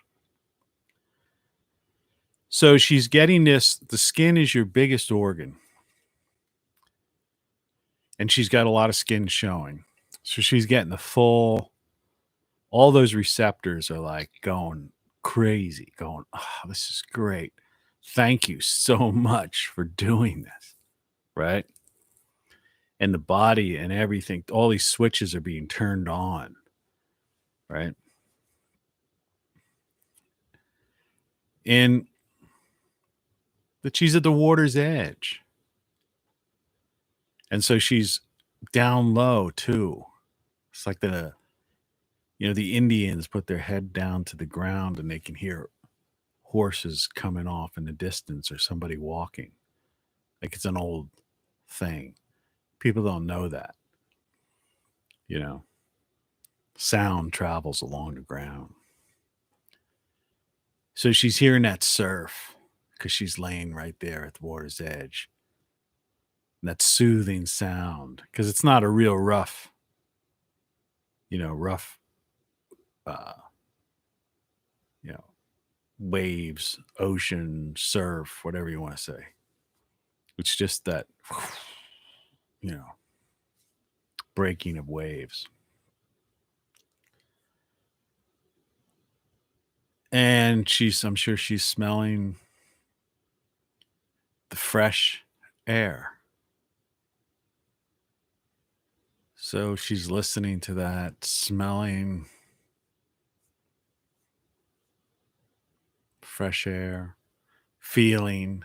So she's getting this, the skin is your biggest organ. And she's got a lot of skin showing. So she's getting the full, all those receptors are like going crazy, going, oh, this is great. Thank you so much for doing this. Right? And the body and everything, all these switches are being turned on. Right? And that she's at the water's edge. And so she's down low too. It's like the Indians put their head down to the ground and they can hear horses coming off in the distance or somebody walking. Like it's an old thing. People don't know that. Sound travels along the ground. So she's hearing that surf because she's laying right there at the water's edge. And that soothing sound, because it's not a real rough, waves, ocean, surf, whatever you want to say. It's just that, breaking of waves. And I'm sure she's smelling the fresh air. So she's listening to that, smelling fresh air, feeling,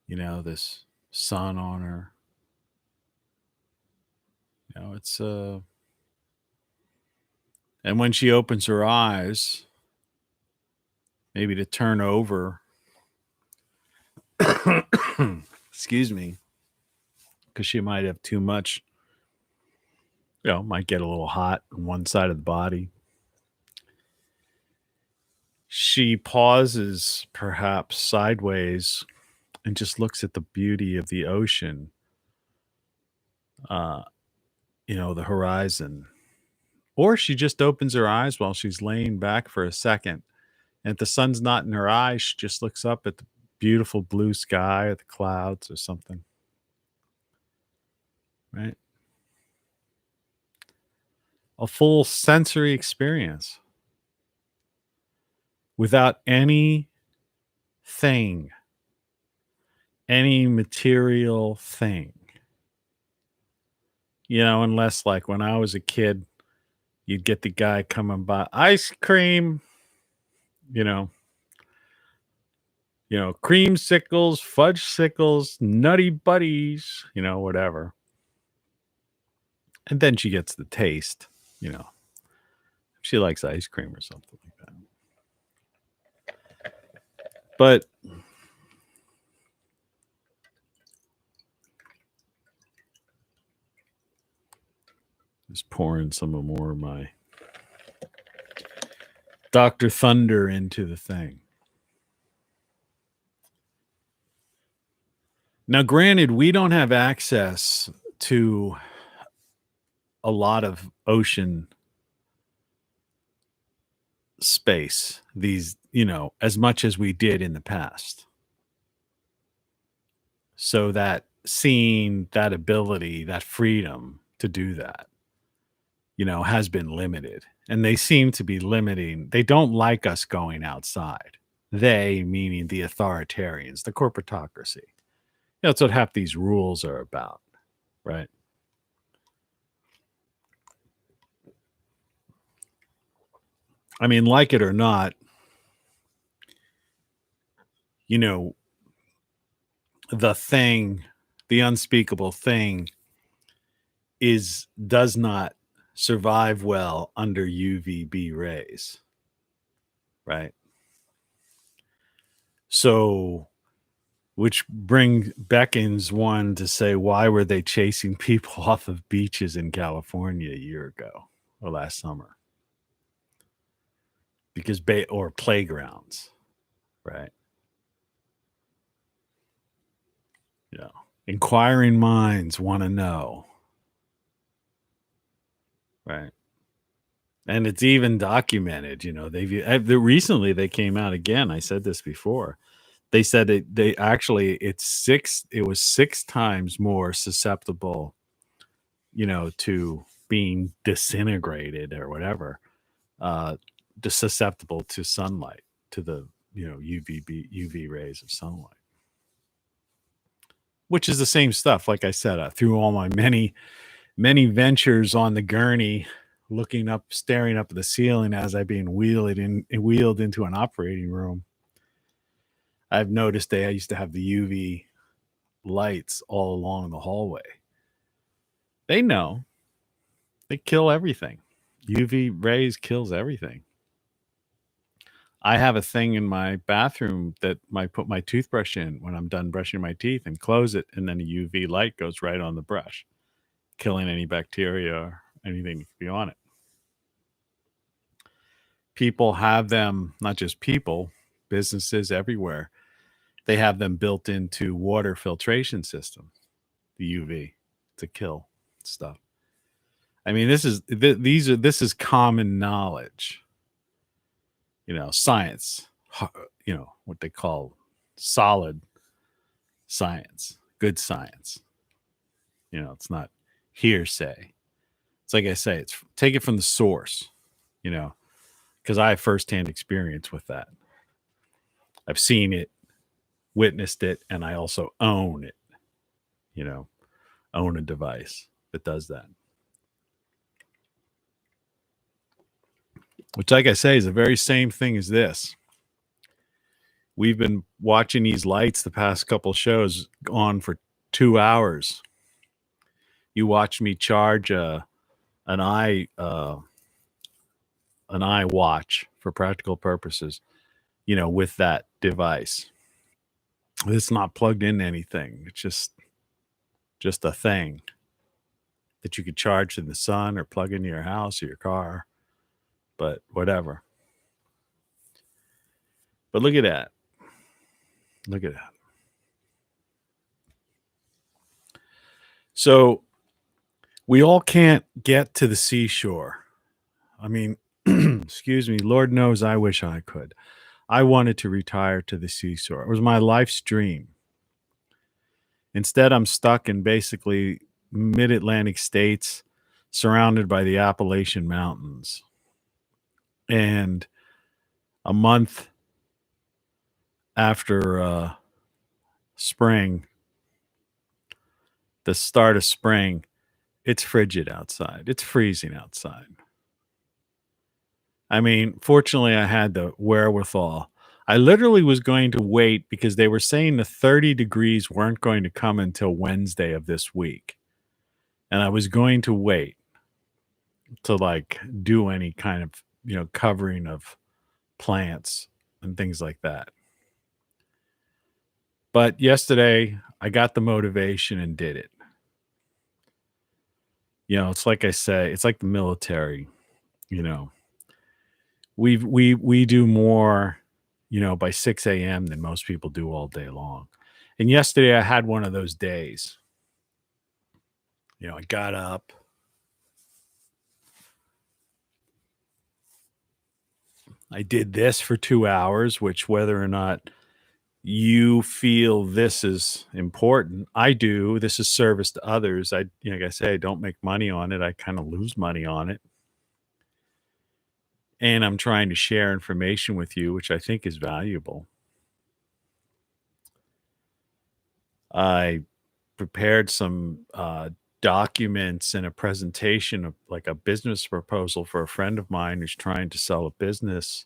this sun on her. It's and when she opens her eyes, maybe to turn over, excuse me, because she might have too much, might get a little hot on one side of the body. She pauses perhaps sideways and just looks at the beauty of the ocean, the horizon. Or she just opens her eyes while she's laying back for a second. And if the sun's not in her eyes, she just looks up at the beautiful blue sky or the clouds or something. Right? a full sensory experience without any material thing. You know, unless like when I was a kid, you'd get the guy coming by, ice cream, you know, creamsicles, fudgesicles, nutty buddies, whatever. And then she gets the taste, she likes ice cream or something like that. But just pouring some more of my Dr. Thunder into the thing. Now, granted, we don't have access to a lot of ocean space, as much as we did in the past. So that seeing that ability, that freedom to do that, has been limited. And they seem to be limiting. They don't like us going outside. They, meaning the authoritarians, the corporatocracy. That's what half these rules are about, right? I mean, like it or not, the thing, the unspeakable thing does not survive well under UVB rays, right? So, which beckons one to say, why were they chasing people off of beaches in California a year ago or last summer? Because or playgrounds, right? Yeah. Inquiring minds want to know. Right. And it's even documented, recently they came out again. I said this before. They said it was 6 times more susceptible, to being disintegrated or whatever, susceptible to sunlight, to the, UV rays of sunlight. Which is the same stuff, like I said, through all my many ventures on the gurney, looking up, staring up at the ceiling as I'm being wheeled into an operating room. I've noticed I used to have the UV lights all along the hallway. They know. They kill everything. UV rays kills everything. I have a thing in my bathroom that I put my toothbrush in when I'm done brushing my teeth and close it, and then a UV light goes right on the brush, killing any bacteria or anything that could be on it. People have them, not just people, businesses everywhere. They have them built into water filtration systems, the UV, to kill stuff. I mean, this is common knowledge. Science, what they call solid science, good science. It's not hearsay. It's like I say, take it from the source, because I have firsthand experience with that. I've seen it, witnessed it, and I also own it, own a device that does that. Which, like I say, is the very same thing as this. We've been watching these lights the past couple shows on for 2 hours. You watch me charge an eye watch for practical purposes, with that device. It's not plugged into anything. It's just a thing that you could charge in the sun or plug into your house or your car. But whatever. But look at that. Look at that. So we all can't get to the seashore. I mean, excuse me, Lord knows I wish I could. I wanted to retire to the seashore. It was my life's dream. Instead, I'm stuck in basically mid-Atlantic states, surrounded by the Appalachian Mountains. And a month after spring, the start of spring, it's frigid outside. It's freezing outside. I mean, fortunately, I had the wherewithal. I literally was going to wait because they were saying the 30 degrees weren't going to come until Wednesday of this week. And I was going to wait to like do any kind of, covering of plants and things like that. But yesterday I got the motivation and did it. It's like I say, it's like the military, we do more, by 6 a.m. than most people do all day long. And yesterday I had one of those days. I got up. I did this for 2 hours, which whether or not you feel this is important, I do. This is service to others. Like I say, I don't make money on it. I kind of lose money on it. And I'm trying to share information with you, which I think is valuable. I prepared some documents and a presentation of like a business proposal for a friend of mine who's trying to sell a business,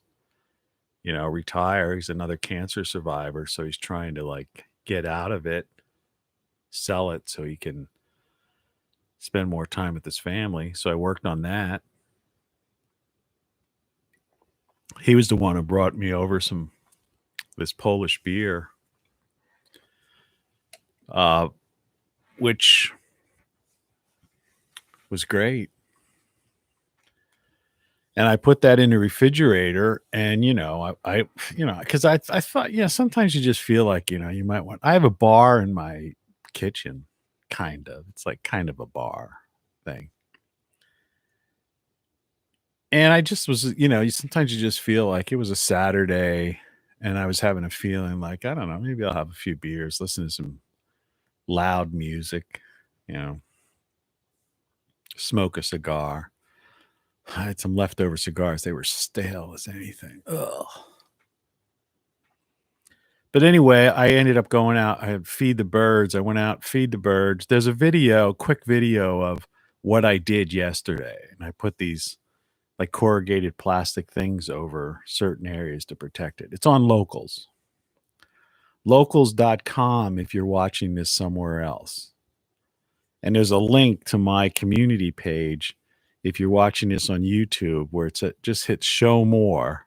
retire. He's another cancer survivor. So he's trying to like get out of it, sell it so he can spend more time with his family. So I worked on that. He was the one who brought me over this Polish beer, which was great. And I put that in the refrigerator, and because I thought, sometimes you just feel like you might want. I have a bar in my kitchen, kind of. It's like kind of a bar thing. And I just was, sometimes you just feel like it was a Saturday and I was having a feeling like, I don't know, maybe I'll have a few beers, listen to some loud music, smoke a cigar. I had some leftover cigars. They were stale as anything. Ugh. But anyway, I ended up going out. I had feed the birds. I went out, feed the birds. There's a quick video of what I did yesterday. And I put these like corrugated plastic things over certain areas to protect it. It's on Locals. Locals.com if you're watching this somewhere else. And there's a link to my community page if you're watching this on YouTube where just hit show more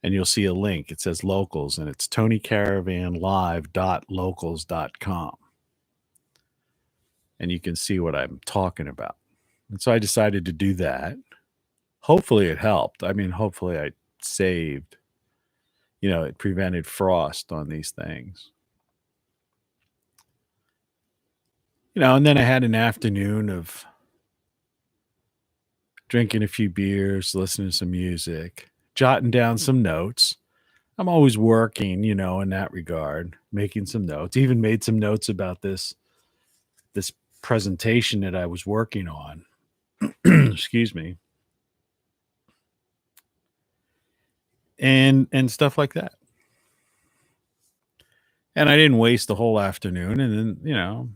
and you'll see a link. It says Locals and it's TonyCaravanLive.locals.com. And you can see what I'm talking about. And so I decided to do that. Hopefully it helped. I mean, hopefully I saved, it prevented frost on these things. And then I had an afternoon of drinking a few beers, listening to some music, jotting down some notes. I'm always working, in that regard, making some notes. Even made some notes about this presentation that I was working on. Excuse me. And stuff like that. And I didn't waste the whole afternoon. And then,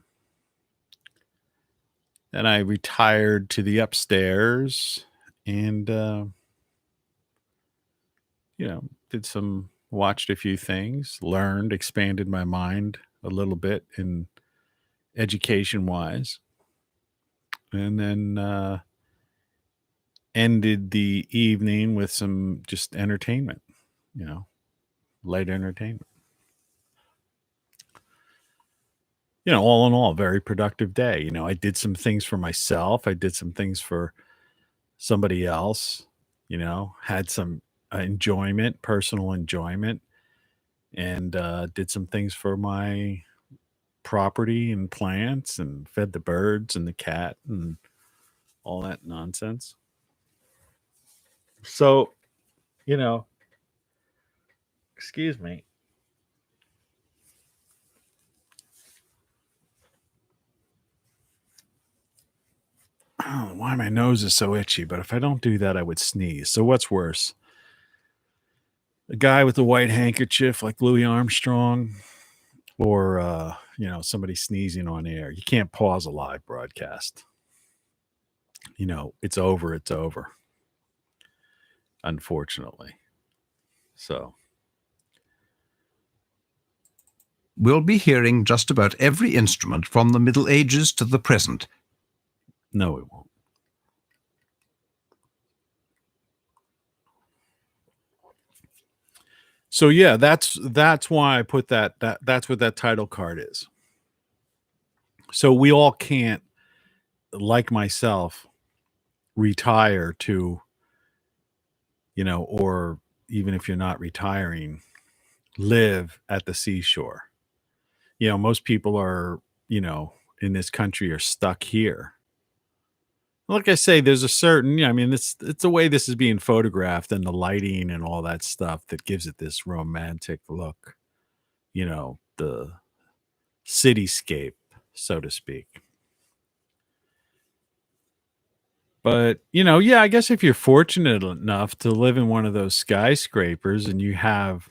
then I retired to the upstairs and, watched a few things, learned, expanded my mind a little bit in education wise. And then ended the evening with some just entertainment, light entertainment. All in all, very productive day. I did some things for myself. I did some things for somebody else, had some enjoyment, personal enjoyment, and did some things for my property and plants and fed the birds and the cat and all that nonsense. So, excuse me. I don't know why my nose is so itchy, but if I don't do that, I would sneeze. So what's worse? A guy with a white handkerchief like Louis Armstrong, or somebody sneezing on air. You can't pause a live broadcast. It's over. It's over. Unfortunately. So we'll be hearing just about every instrument from the Middle Ages to the present. No, we won't. So yeah, that's why I put that's what that title card is. So we all can't, like myself, retire to, or even if you're not retiring, live at the seashore. Most people are, in this country are stuck here. Like I say, there's a certain, it's the way this is being photographed and the lighting and all that stuff that gives it this romantic look, the cityscape, so to speak. But, yeah, I guess if you're fortunate enough to live in one of those skyscrapers and you have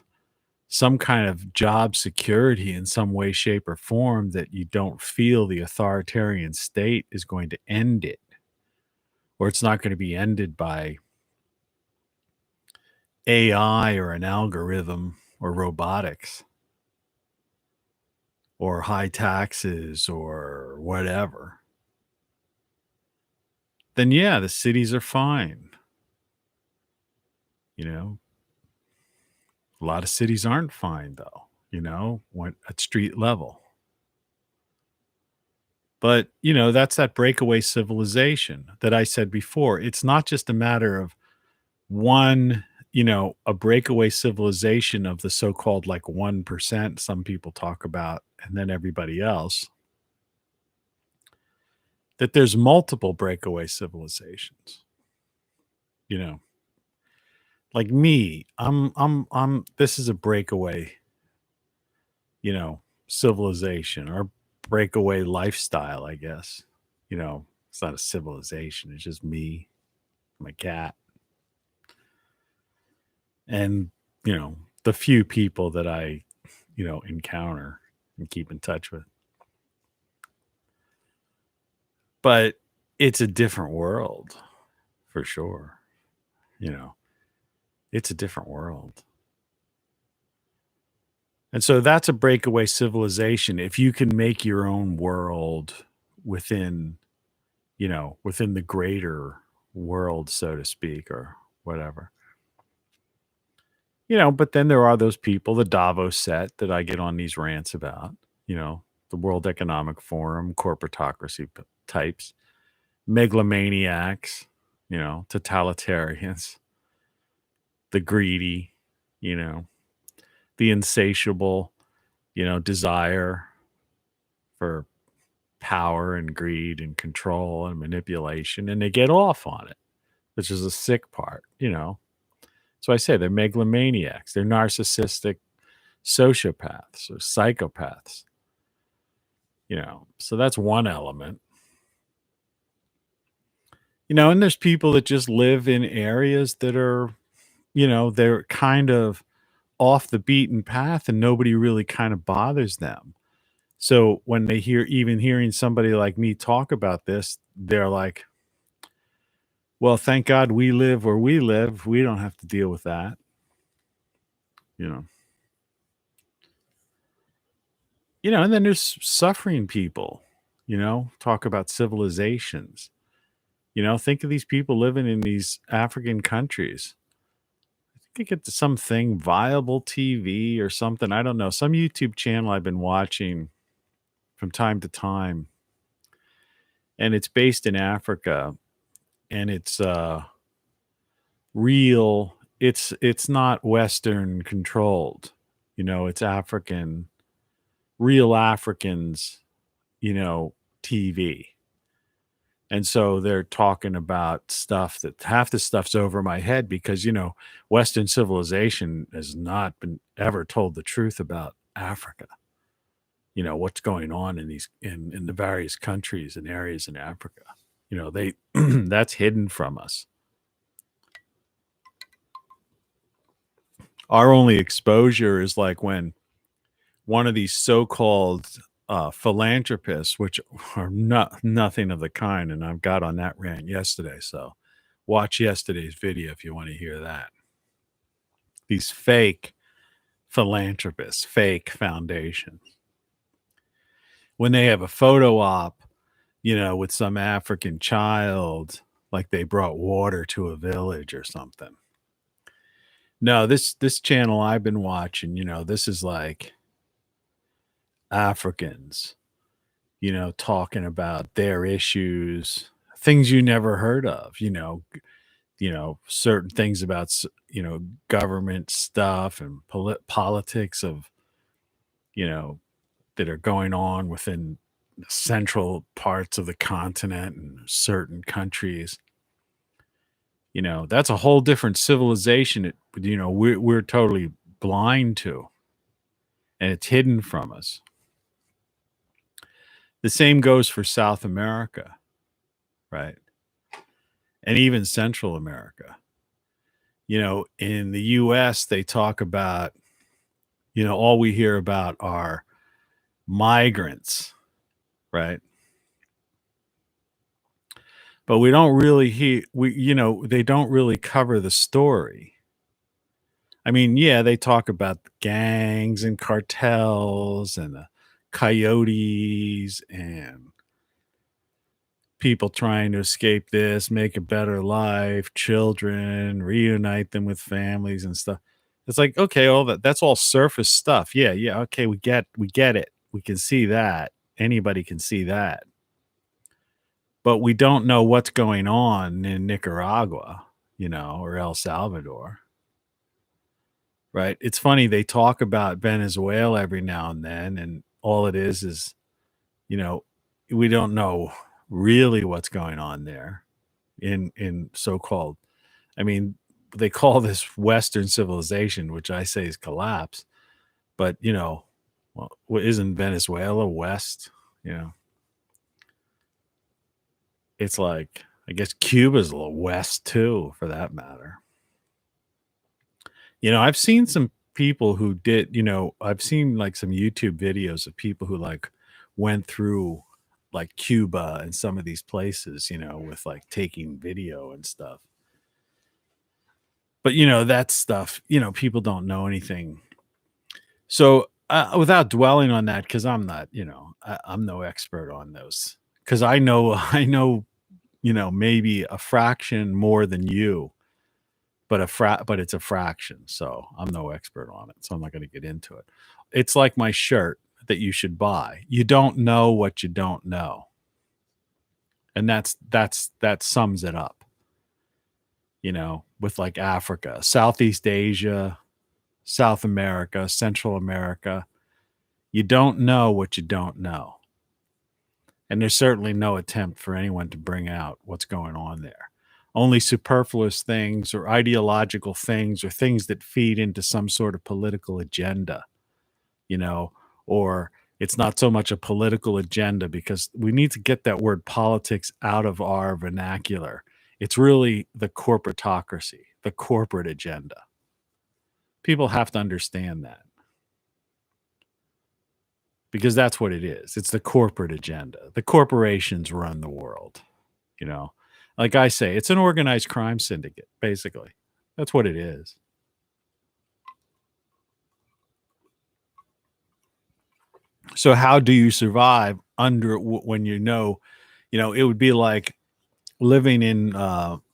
some kind of job security in some way, shape, or form, that you don't feel the authoritarian state is going to end it, or it's not going to be ended by AI or an algorithm or robotics or high taxes or whatever, then yeah, the cities are fine. A lot of cities aren't fine though, at street level. But, that's that breakaway civilization that I said before. It's not just a matter of one, a breakaway civilization of the so-called like 1% some people talk about, and then everybody else. That there's multiple breakaway civilizations. Like me, I'm this is a breakaway, civilization, or breakaway lifestyle, I guess. It's not a civilization, it's just me, my cat, and the few people that I encounter and keep in touch with. But it's a different world for sure. It's a different world. And so that's a breakaway civilization. If you can make your own world within the greater world, so to speak, or whatever. But then there are those people, the Davos set that I get on these rants about, the World Economic Forum, corporatocracy types, megalomaniacs, totalitarians, the greedy, the insatiable, desire for power and greed and control and manipulation, and they get off on it, which is a sick part, So I say they're megalomaniacs, they're narcissistic sociopaths or psychopaths, so that's one element. And there's people that just live in areas that are, they're kind of off the beaten path and nobody really kind of bothers them. So when they hearing somebody like me talk about this, they're like, well, thank God we live where we live. We don't have to deal with that. And then there's suffering people, talk about civilizations. Think of these people living in these African countries. I think I get to something, Viable TV or something. I don't know. Some YouTube channel I've been watching from time to time. And it's based in Africa. And it's real. It's not Western controlled. It's African, real Africans, TV. And so they're talking about stuff that half the stuff's over my head because, Western civilization has not been ever told the truth about Africa. What's going on in these in the various countries and areas in Africa. They that's hidden from us. Our only exposure is like when one of these so-called philanthropists, which are nothing of the kind, and I've got on that rant yesterday, so watch yesterday's video if you want to hear that. These fake philanthropists, fake foundations, when they have a photo op, with some African child, like they brought water to a village or something. No, this channel I've been watching, this is like Africans, talking about their issues, things you never heard of, certain things about, government stuff and politics of, that are going on within the central parts of the continent and certain countries. That's a whole different civilization. We're totally blind to, and it's hidden from us. The same goes for South America, right? And even Central America. In the US, they talk about, all we hear about are migrants, right? But we don't really hear, they don't really cover the story. I mean, yeah, they talk about the gangs and cartels and the coyotes and people trying to escape this, make a better life, children, reunite them with families and stuff. It's like, okay, that's all surface stuff. Yeah, okay, we get it. We can see that. Anybody can see that. But we don't know what's going on in Nicaragua, or El Salvador. Right? It's funny, they talk about Venezuela every now and then, and all it is, we don't know really what's going on there in so-called, I mean, they call this Western civilization, which I say is collapse. But, well, isn't Venezuela West? It's like, I guess Cuba's a little West too, for that matter. I've seen some people who did, I've seen like some YouTube videos of people who like went through like Cuba and some of these places, with like taking video and stuff. But, that stuff, people don't know anything. So without dwelling on that, because I'm not, I'm no expert on those. Because I know, maybe a fraction more than you, but it's a fraction. So I'm no expert on it. So I'm not going to get into it. It's like my shirt that you should buy. You don't know what you don't know. And that sums it up. With like Africa, Southeast Asia, South America, Central America, you don't know what you don't know. And there's certainly no attempt for anyone to bring out what's going on there. Only superfluous things or ideological things or things that feed into some sort of political agenda, or it's not so much a political agenda, because we need to get that word politics out of our vernacular. It's really the corporatocracy, the corporate agenda. People have to understand that. Because that's what it is. It's the corporate agenda. The corporations run the world. Like I say, it's an organized crime syndicate, basically. That's what it is. So how do you survive under when it would be like living in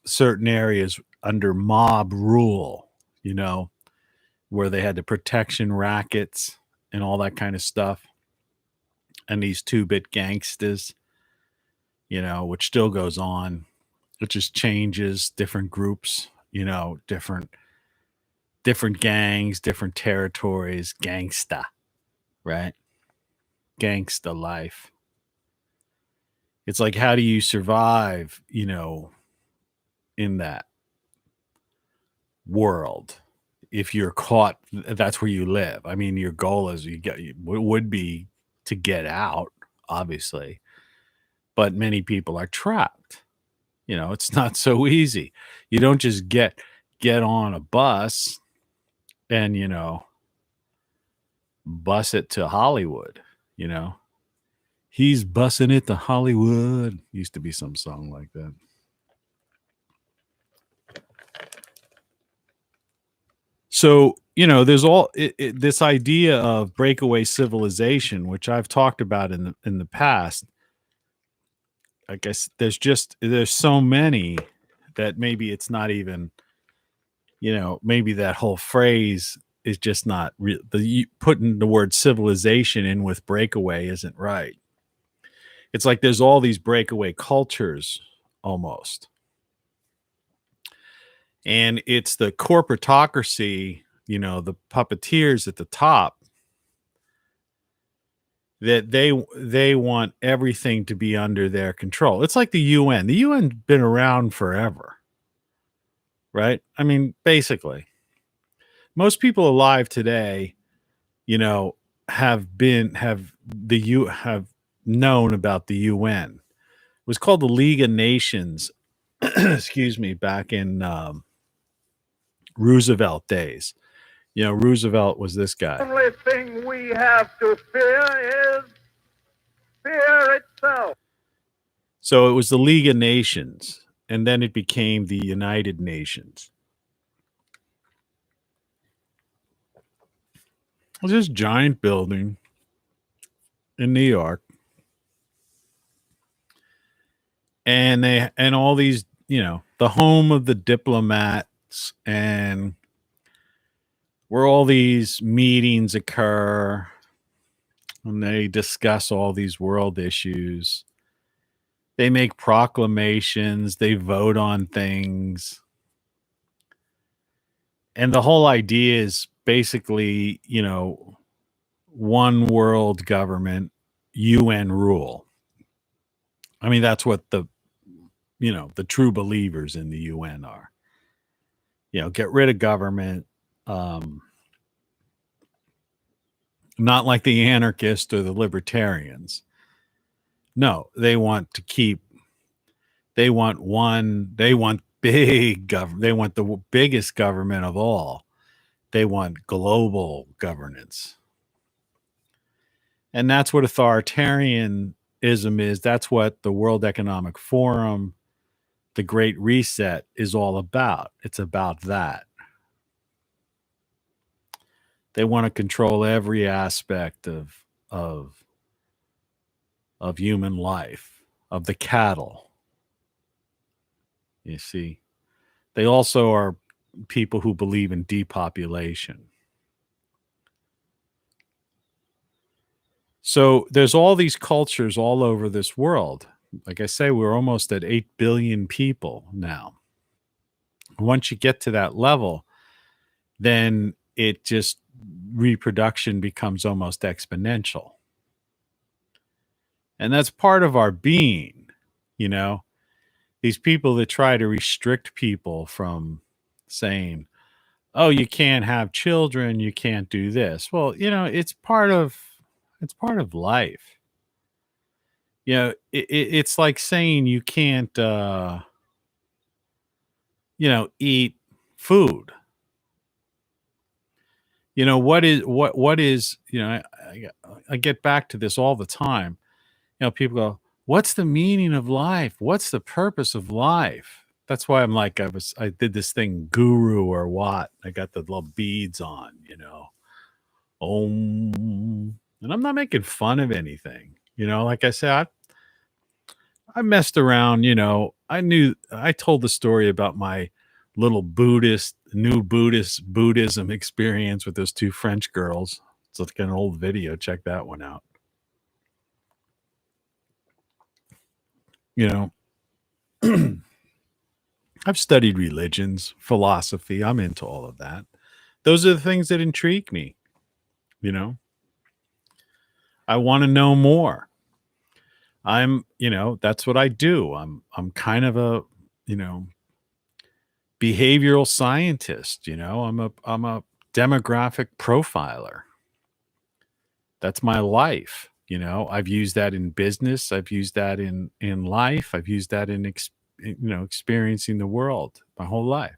certain areas under mob rule, where they had the protection rackets and all that kind of stuff. And these 2-bit gangsters, which still goes on. It just changes, different groups, different gangs, different territories, gangsta, right? Gangsta life. It's like, how do you survive, in that world? If you're caught, that's where you live. I mean, your goal is would be to get out, obviously, but many people are trapped. It's not so easy. You don't just get on a bus and, bus it to Hollywood, He's bussing it to Hollywood. Used to be some song like that. So, there's this idea of breakaway civilization, which I've talked about in the past. I guess there's so many that maybe it's not even, maybe that whole phrase is just not real. Putting the word civilization in with breakaway isn't right. It's like there's all these breakaway cultures almost. And it's the corporatocracy, the puppeteers at the top, that they want everything to be under their control. It's like the UN. The UN's been around forever, right? I mean, basically, most people alive today, have known about the UN. It was called the League of Nations, excuse me, back in Roosevelt days. Roosevelt was this guy. The only thing we have to fear is fear itself. So it was the League of Nations, and then it became the United Nations. It was this giant building in New York. And all these, the home of the diplomats, and where all these meetings occur, and they discuss all these world issues. They make proclamations, they vote on things. And the whole idea is basically, one world government, UN rule. I mean, that's what the true believers in the UN are. Get rid of government. Not like the anarchists or the libertarians. No, they want big government. They want the biggest government of all. They want global governance. And that's what authoritarianism is. That's what the World Economic Forum, the Great Reset is all about. It's about that. They want to control every aspect of human life, of the cattle. You see, they also are people who believe in depopulation. So there's all these cultures all over this world. Like I say, we're almost at 8 billion people now. Once you get to that level, then it just reproduction becomes almost exponential. And that's part of our being, these people that try to restrict people from saying, oh, you can't have children, you can't do this. Well, it's part of life. It's like saying you can't eat food. What is I get back to this all the time. People go, what's the meaning of life? What's the purpose of life? That's why I'm like, I did this thing, guru or what? I got the little beads on, and I'm not making fun of anything. Like I said, I messed around, I told the story about my little Buddhism experience with those two French girls. It's like an old video. Check that one out. I've studied religions, philosophy. I'm into all of that. Those are the things that intrigue me. I want to know more. That's what I do. I'm kind of a, behavioral scientist. I'm a demographic profiler. That's my life. I've used that in business. I've used that in life. I've used that in experiencing the world my whole life.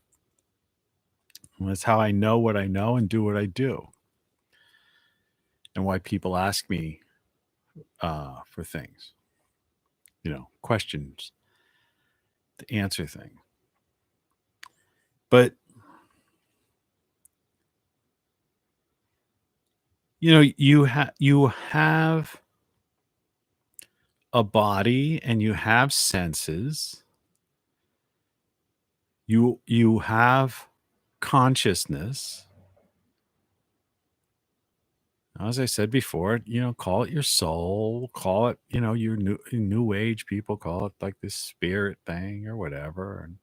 And that's how I know what I know and do what I do. And why people ask me for things, questions to answer things. But, you have a body and you have senses. You have consciousness. As I said before, call it your soul, call it, your new age people call it like this spirit thing or whatever. And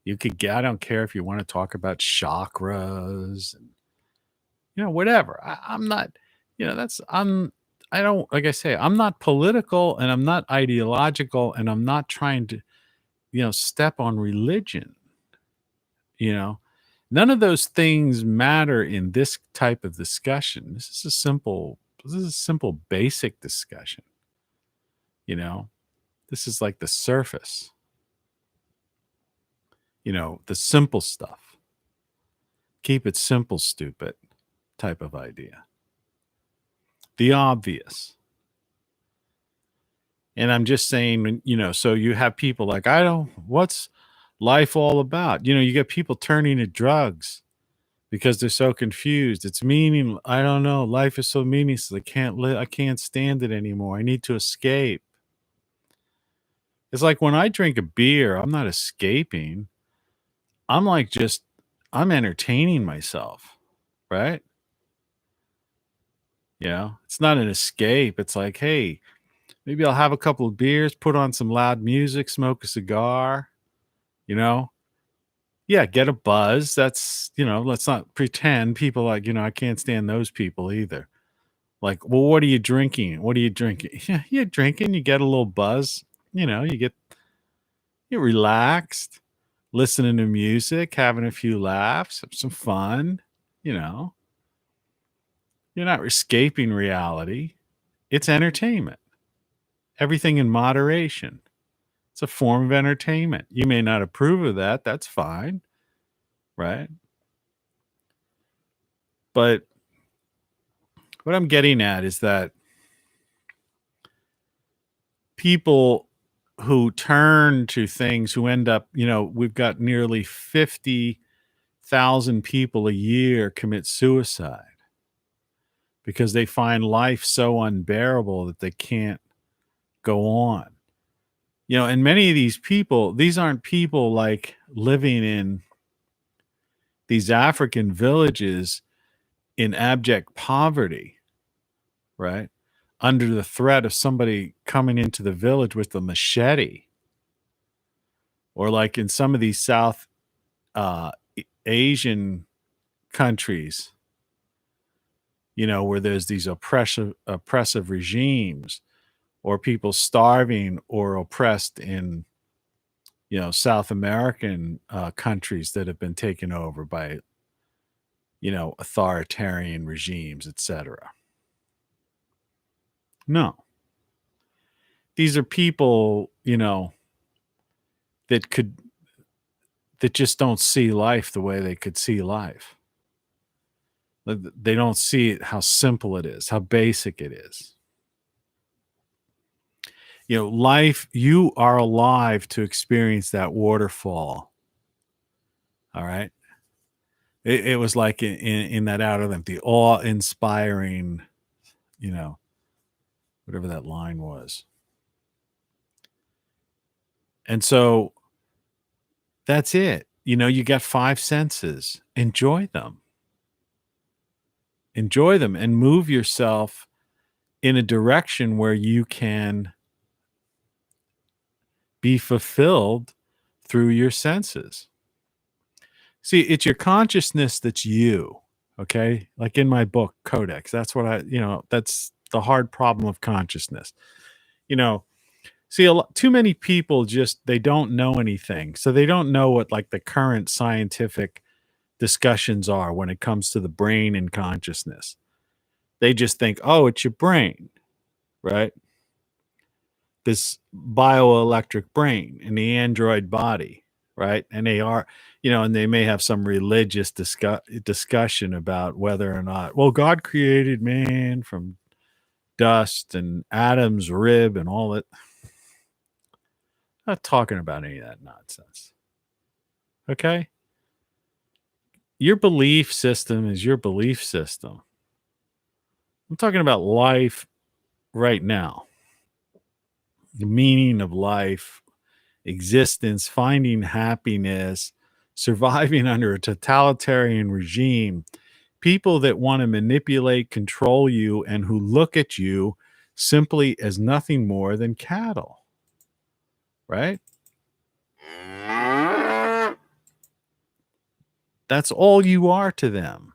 you could I don't care if you want to talk about chakras and, whatever. I'm not, I don't, like I say, I'm not political and I'm not ideological and I'm not trying to, step on religion. None of those things matter in this type of discussion. This is a simple basic discussion. This is like the surface, the simple stuff. Keep it simple, stupid type of idea. The obvious. And I'm just saying, so you have people like, what's life all about? You get people turning to drugs because they're so confused. It's meaning. I don't know. Life is so meaningless. I can't live. I can't stand it anymore. I need to escape. It's like when I drink a beer, I'm not escaping. I'm entertaining myself, right? It's not an escape. It's like, hey, maybe I'll have a couple of beers, put on some loud music, smoke a cigar, Yeah, get a buzz. That's, let's not pretend people like, I can't stand those people either. Like, well, what are you drinking? What are you drinking? Yeah, you're drinking, you get a little buzz, you're relaxed, listening to music, having a few laughs, have some fun, You're not escaping reality. It's entertainment. Everything in moderation. It's a form of entertainment. You may not approve of that. That's fine. Right? But what I'm getting at is that people who turn to things, who end up, we've got nearly 50,000 people a year commit suicide because they find life so unbearable that they can't go on. And many of these people, these aren't people like living in these African villages in abject poverty, right? Under the threat of somebody coming into the village with a machete. Or like in some of these South Asian countries, where there's these oppressive regimes, or people starving or oppressed in, South American countries that have been taken over by, authoritarian regimes, etc. No. These are people, that just don't see life the way they could see life. They don't see it, how simple it is, how basic it is. Life, you are alive to experience that waterfall. All right. It was like in that Outer Limb, the awe-inspiring, whatever that line was. And so that's it. You got 5 senses. Enjoy them. Enjoy them and move yourself in a direction where you can be fulfilled through your senses. See, it's your consciousness that's you, okay? Like in my book, Codex, that's what that's the hard problem of consciousness. See, too many people they don't know anything. So they don't know what like the current scientific discussions are when it comes to the brain and consciousness. They just think, oh, it's your brain, right? this bioelectric brain in the android body, right? And they are, and they may have some religious discussion about whether or not, well, God created man from dust and Adam's rib and all that. Not talking about any of that nonsense. Okay? Your belief system is your belief system. I'm talking about life right now. The meaning of life, existence, finding happiness, surviving under a totalitarian regime, people that want to manipulate, control you, and who look at you simply as nothing more than cattle. Right? That's all you are to them.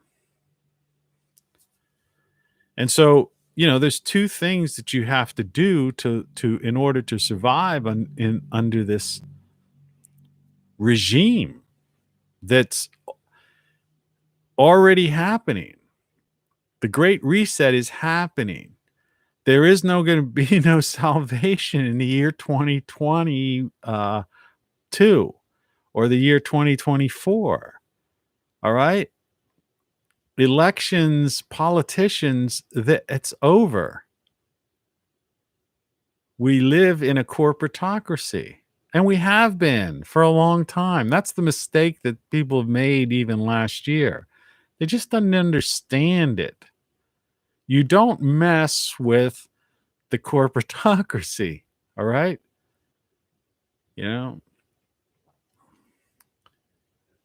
And so, there's two things that you have to do to in order to survive under this regime that's already happening. The Great Reset is happening. There is going to be no salvation in the year 2022 or the year 2024. All right? Elections, politicians, it's over. We live in a corporatocracy, and we have been for a long time. That's the mistake that people have made even last year. They just didn't understand it. You don't mess with the corporatocracy, all right?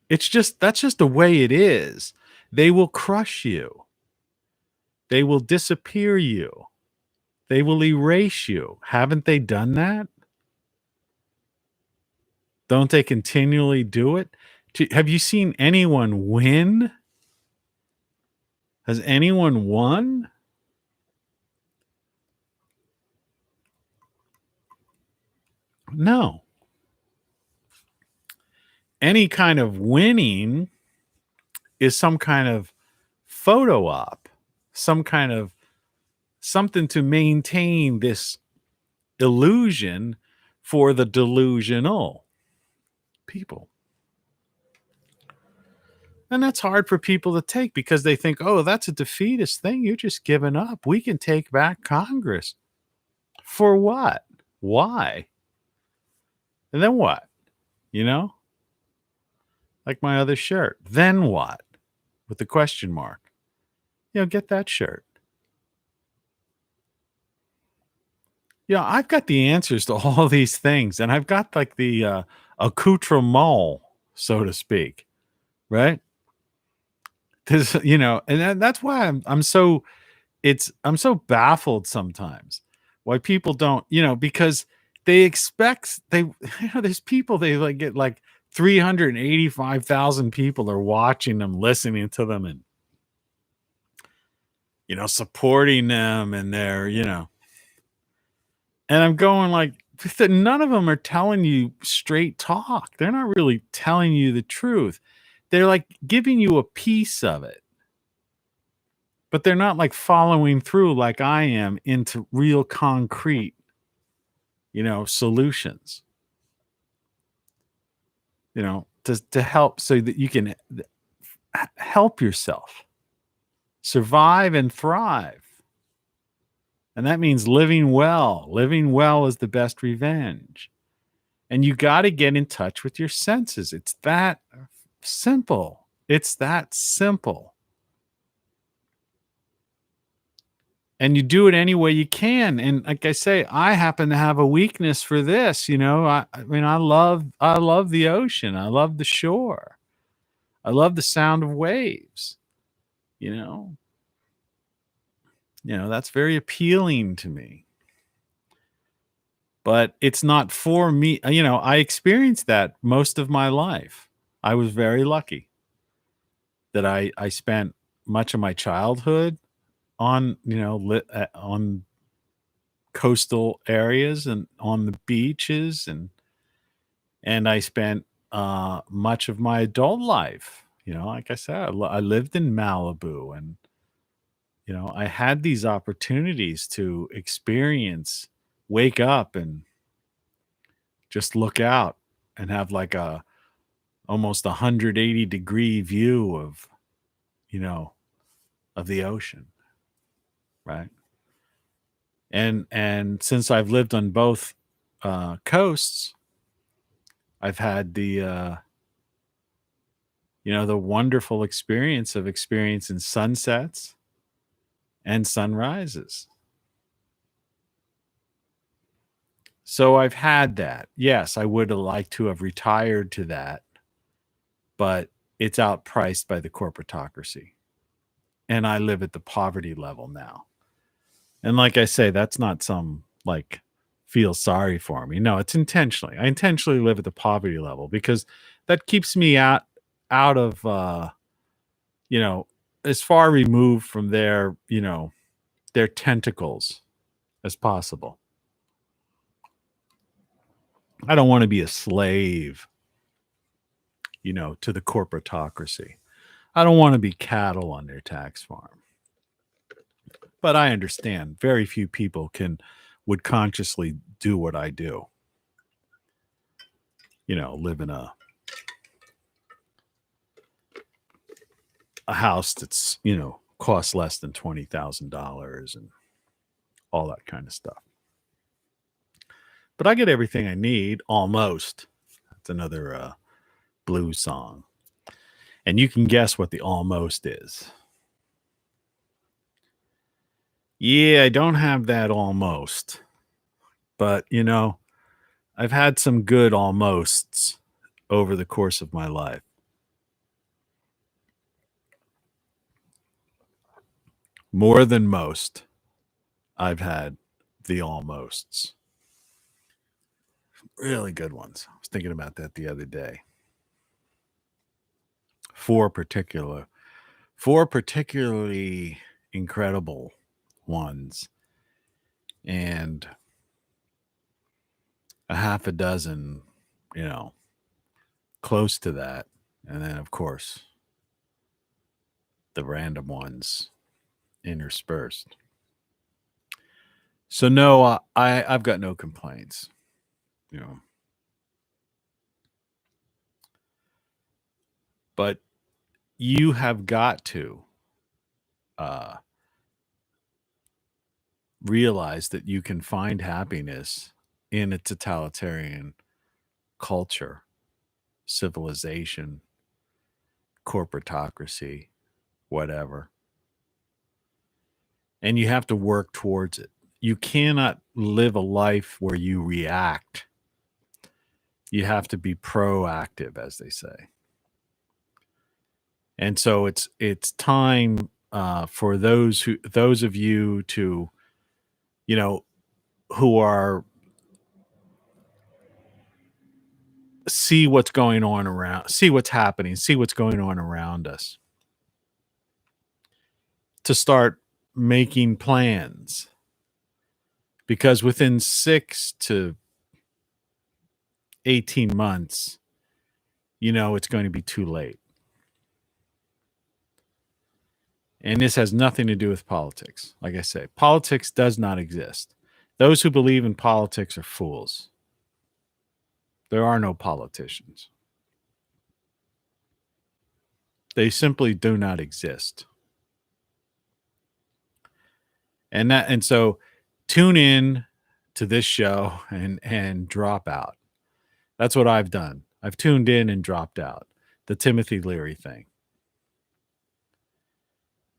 That's just the way it is. They will crush you. They will disappear you. They will erase you. Haven't they done that? Don't they continually do it? Have you seen anyone win? Has anyone won? No. Any kind of winning is some kind of photo op, some kind of something to maintain this illusion for the delusional people. And that's hard for people to take because they think, oh, that's a defeatist thing. You're just giving up. We can take back Congress. For what? Why? And then what? Like my other shirt. Then what? With the question mark. Get that shirt. I've got the answers to all these things, and I've got like the accoutrement, so to speak, right? Because and that's why I'm so baffled sometimes why people don't, because they expect there's people they like get like 385,000 people are watching them, listening to them, and supporting them, and they're and I'm going like, none of them are telling you straight talk. They're not really telling you the truth. They're like giving you a piece of it, but they're not like following through like I am into real concrete, solutions, to help so that you can help yourself survive and thrive. And that means living well. Living well is the best revenge. And you got to get in touch with your senses. It's that simple. It's that simple. And you do it any way you can. And like I say, I happen to have a weakness for this. I love the ocean. I love the shore. I love the sound of waves. That's very appealing to me. But it's not for me. I experienced that most of my life. I was very lucky that I spent much of my childhood on, on coastal areas and on the beaches, and I spent much of my adult life. Like I said, I lived in Malibu, and I had these opportunities to experience wake up and just look out and have like a almost 180-degree view of, of the ocean, right? And since I've lived on both coasts, I've had the the wonderful experience of experiencing sunsets and sunrises. So I've had that. Yes, I would have liked to have retired to that, but it's outpriced by the corporatocracy. And I live at the poverty level now. And like I say, that's not some like feel sorry for me. No, it's intentionally. I intentionally live at the poverty level because that keeps me out of as far removed from their tentacles as possible. I don't want to be a slave, to the corporatocracy. I don't want to be cattle on their tax farm. But I understand very few people would consciously do what I do. Live in a house that's, costs less than $20,000 and all that kind of stuff. But I get everything I need, almost. That's another blues song. And you can guess what the almost is. Yeah, I don't have that almost. But, I've had some good almosts over the course of my life. More than most, I've had the almosts. Really good ones. I was thinking about that the other day. Four particularly incredible ones. And a half a dozen, close to that. And then, of course, the random ones interspersed. So no, I've got no complaints. But you have got to realize that you can find happiness in a totalitarian culture, civilization, corporatocracy, whatever. And you have to work towards it. You cannot live a life where you react. You have to be proactive, as they say. And so it's time for those of you to, who are see what's going on around, see what's happening, see what's going on around us, to start making plans. Because within 6 to 18 months, it's going to be too late. And this has nothing to do with politics. Like I say, politics does not exist. Those who believe in politics are fools. There are no politicians. They simply do not exist. And so tune in to this show and drop out. That's what I've done. I've tuned in and dropped out. The Timothy Leary thing.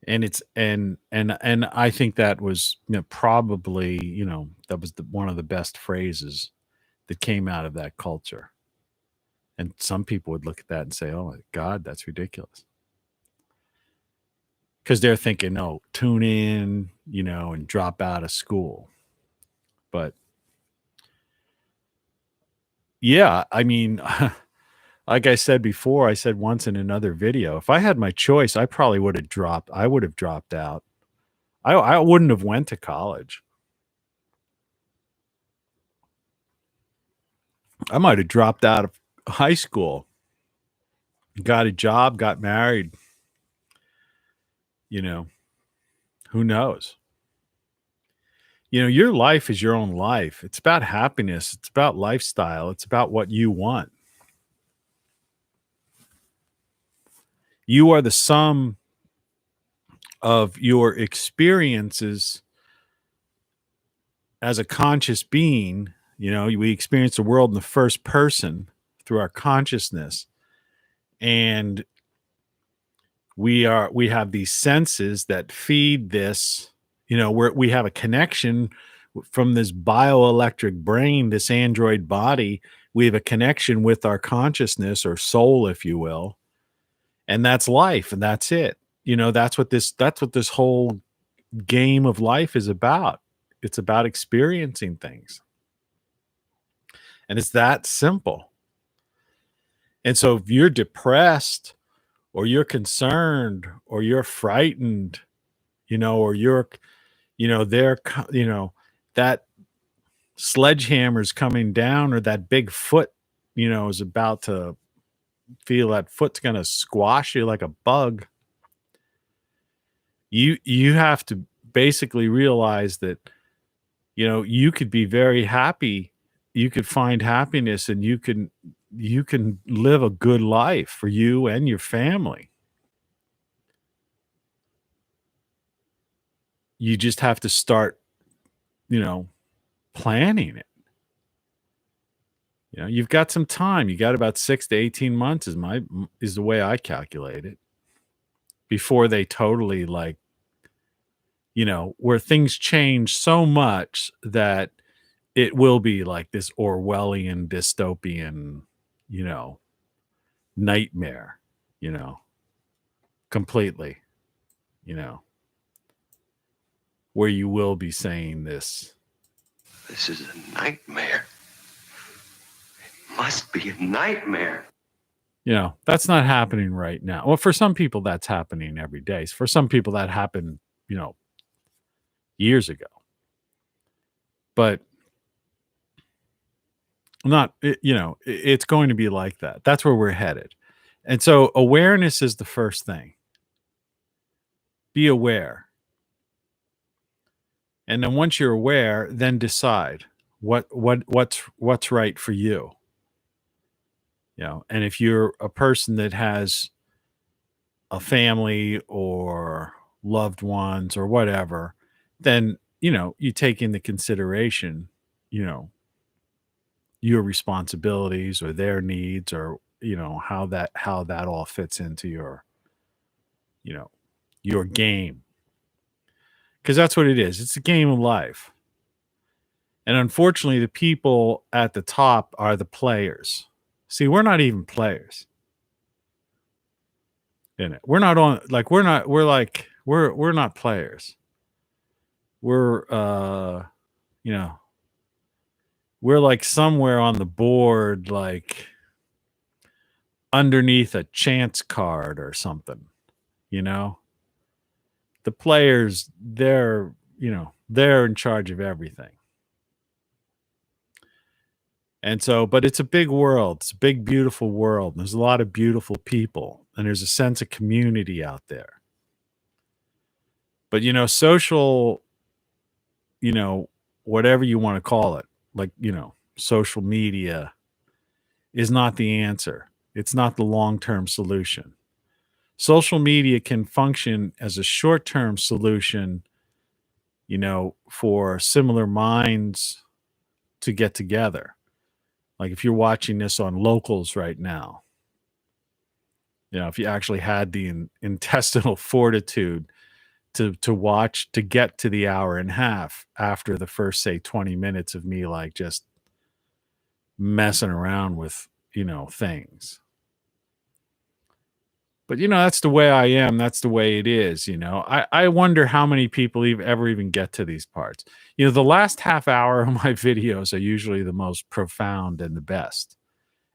And it's and I think that was probably that was one of the best phrases that came out of that culture. And some people would look at that and say, "Oh my God, that's ridiculous," because they're thinking, "No, tune in, and drop out of school." But yeah, I mean. Like I said before, I said once in another video, if I had my choice, I probably would have dropped. I would have dropped out. I wouldn't have went to college. I might have dropped out of high school, got a job, got married. Who knows? your life is your own life. It's about happiness. It's about lifestyle. It's about what you want. You are the sum of your experiences as a conscious being. We experience the world in the first person through our consciousness. And we have these senses that feed this, we have a connection from this bioelectric brain, this android body. We have a connection with our consciousness, or soul, if you will. And that's life, and that's it. That's what this whole game of life is about. It's about experiencing things. And it's that simple. And so if you're depressed, or you're concerned, or you're frightened, or you're, that sledgehammer's coming down, or that big foot, is about to feel that foot's going to squash you like a bug. You have to basically realize that, you could be very happy. You could find happiness, and you can live a good life for you and your family. You just have to start, planning it. You've got some time. You got about 6 to 18 months is the way I calculate it, before they totally, where things change so much that it will be like this Orwellian dystopian, nightmare, completely, where you will be saying this. This is a nightmare. It must be a nightmare. That's not happening right now. Well, for some people, that's happening every day. For some people, that happened, years ago. But not, it's going to be like that. That's where we're headed. And so awareness is the first thing. Be aware. And then once you're aware, then decide what's right for you. And if you're a person that has a family or loved ones or whatever, then, you take into consideration, your responsibilities or their needs, or, how that all fits into your, your game. Because that's what it is. It's a game of life. And unfortunately, the people at the top are the players. See, we're not even players in it. We're not on, we're not players. We're, we're like somewhere on the board, like underneath a chance card or something, The players, they're in charge of everything. And so, but it's a big world. It's a big, beautiful world. And there's a lot of beautiful people, and there's a sense of community out there. But, social, whatever you want to call it, social media is not the answer. It's not the long-term solution. Social media can function as a short-term solution, for similar minds to get together. Like if you're watching this on Locals right now, if you actually had the intestinal fortitude to watch, to get to the hour and a half after the first, say, 20 minutes of me, just messing around with, things. But, that's the way I am. That's the way it is. I wonder how many people ever even get to these parts. The last half hour of my videos are usually the most profound and the best.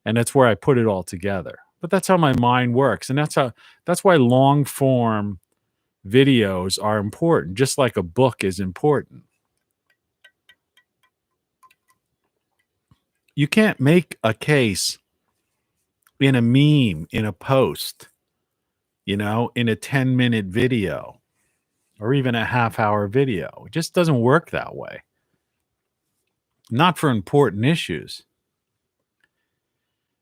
And that's where I put it all together. But that's how my mind works. And that's why long form videos are important, just like a book is important. You can't make a case in a meme, in a post, in a 10-minute video, or even a half-hour video. It just doesn't work that way. not for important issues.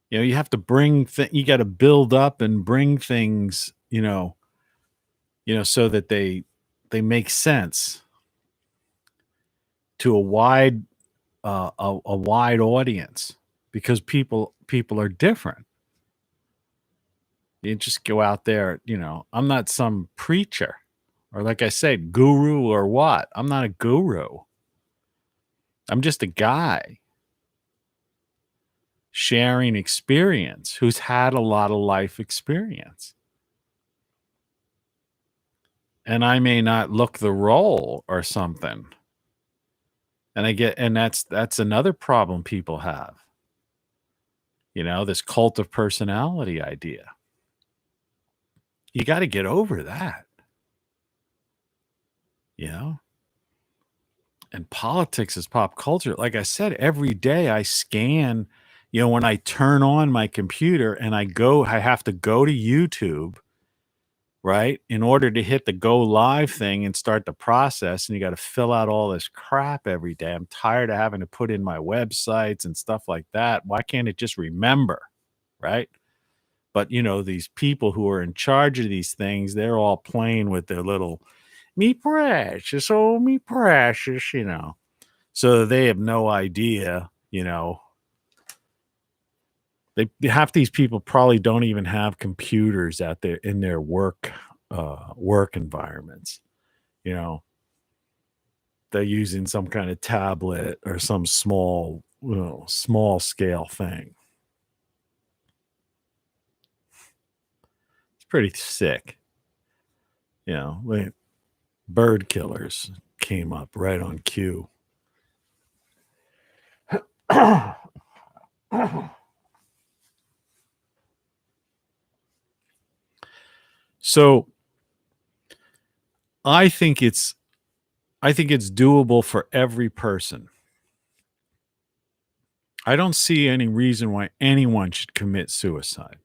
You have to bring you got to build up and bring things, so that they make sense to a wide audience, because people are different. You just go out there, I'm not some preacher, or like I said, guru or what. I'm not a guru. I'm just a guy sharing experience who's had a lot of life experience. And I may not look the role or something. And that's another problem people have. This cult of personality idea. You got to get over that. And politics is pop culture. Like I said, every day I scan, when I turn on my computer and I have to go to YouTube, right? In order to hit the go live thing and start the process, and you got to fill out all this crap every day. I'm tired of having to put in my websites and stuff like that. Why can't it just remember, right? But, these people who are in charge of these things, they're all playing with their little me precious, oh, me precious, So they have no idea, half these people probably don't even have computers out there in their work environments. They're using some kind of tablet or some small scale thing. It's pretty sick. Bird killers came up right on cue. So I think it's doable for every person. I don't see any reason why anyone should commit suicide.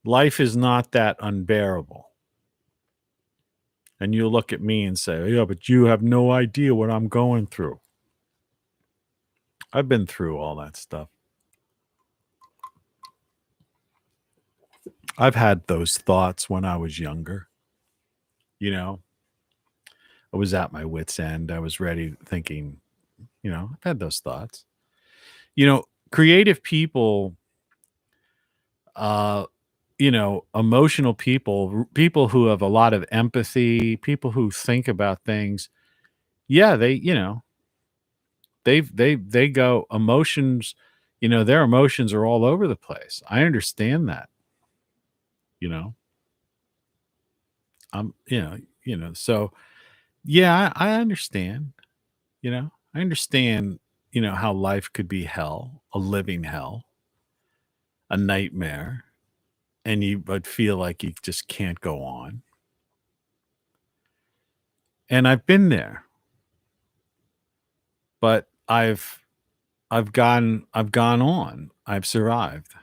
Life is not that unbearable. And you look at me and say, yeah, but you have no idea what I'm going through. I've been through all that stuff. I've had those thoughts when I was younger. I was at my wit's end. I was ready, thinking, I've had those thoughts. Creative people, emotional people who have a lot of empathy, people who think about things. Yeah, they go emotions, their emotions are all over the place. I understand that. So yeah, I understand, I understand, how life could be hell, a living hell, a nightmare, and you would feel like you just can't go on. And I've been there, but I've gone on. I've survived.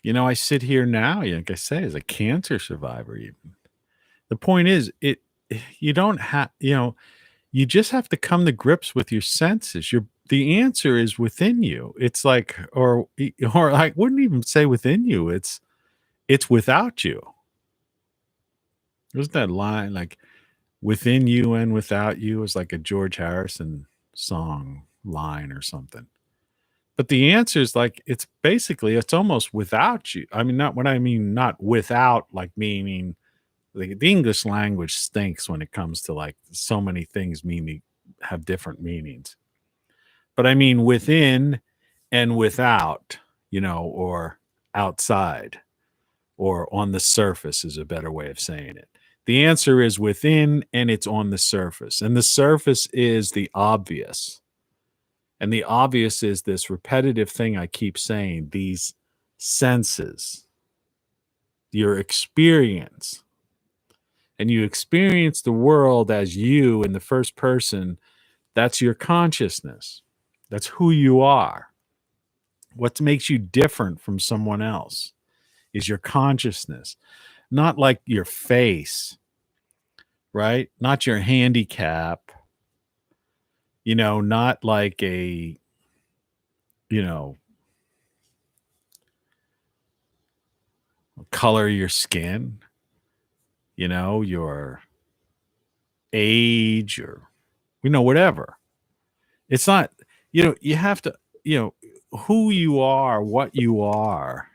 I sit here now, like I say, as a cancer survivor. Even the point is, you don't have, you just have to come to grips with your senses. The answer is within you. It's like, or I wouldn't even say within you. It's without you. There's that line, like, within you and without you, is like a George Harrison song line or something. But the answer is like, it's almost without you. I mean, not without, like meaning the English language stinks when it comes to like so many things have different meanings. But I mean within and without, or outside, or on the surface is a better way of saying it. The answer is within, and it's on the surface. And the surface is the obvious. And the obvious is this repetitive thing I keep saying, these senses, your experience. And you experience the world as you in the first person. That's your consciousness. That's who you are. What makes you different from someone else is your consciousness. not like your face, right? Not your handicap, not like a, color of your skin, your age or, whatever. It's not, you have to, who you are, what you are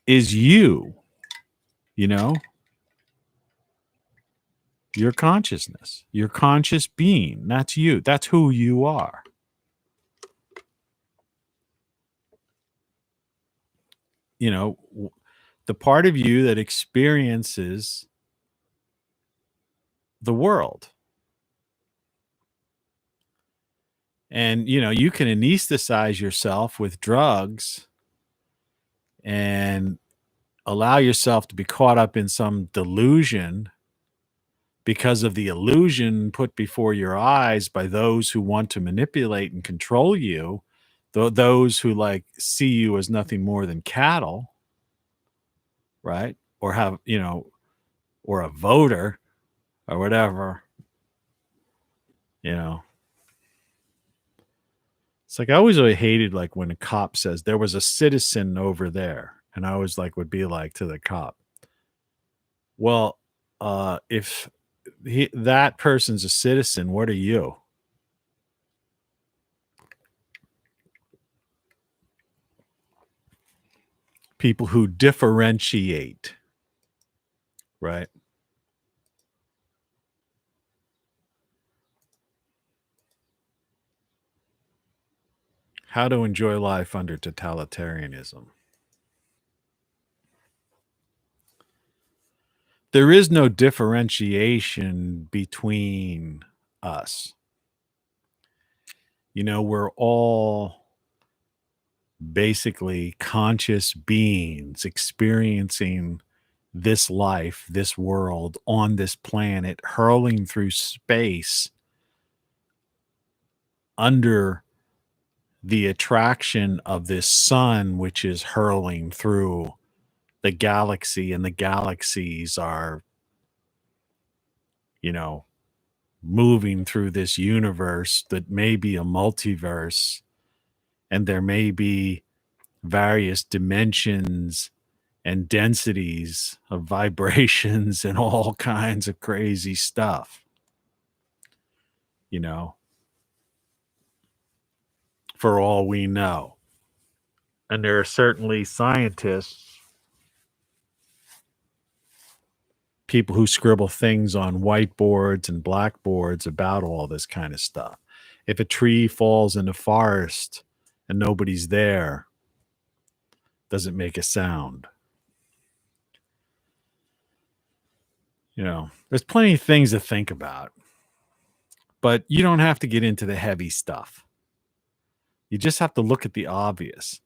is you, your consciousness, your conscious being. That's you. That's who you are. The part of you that experiences the world. And, you can anesthetize yourself with drugs and allow yourself to be caught up in some delusion because of the illusion put before your eyes by those who want to manipulate and control you, those who see you as nothing more than cattle, right? Or have, or a voter or whatever, It's like I always really hated when a cop says there was a citizen over there, and I always would be to the cop, well, if that person's a citizen, what are you? People who differentiate, right? How to enjoy life under totalitarianism. There is no differentiation between us. We're all basically conscious beings experiencing this life, this world on this planet, hurling through space under the attraction of this sun, which is hurling through the galaxy, and the galaxies are, moving through this universe that may be a multiverse, and there may be various dimensions and densities of vibrations and all kinds of crazy stuff, for all we know. And there are certainly scientists, people who scribble things on whiteboards and blackboards about all this kind of stuff. If a tree falls in the forest and nobody's there, does it make a sound? There's plenty of things to think about, but you don't have to get into the heavy stuff. You just have to look at the obvious.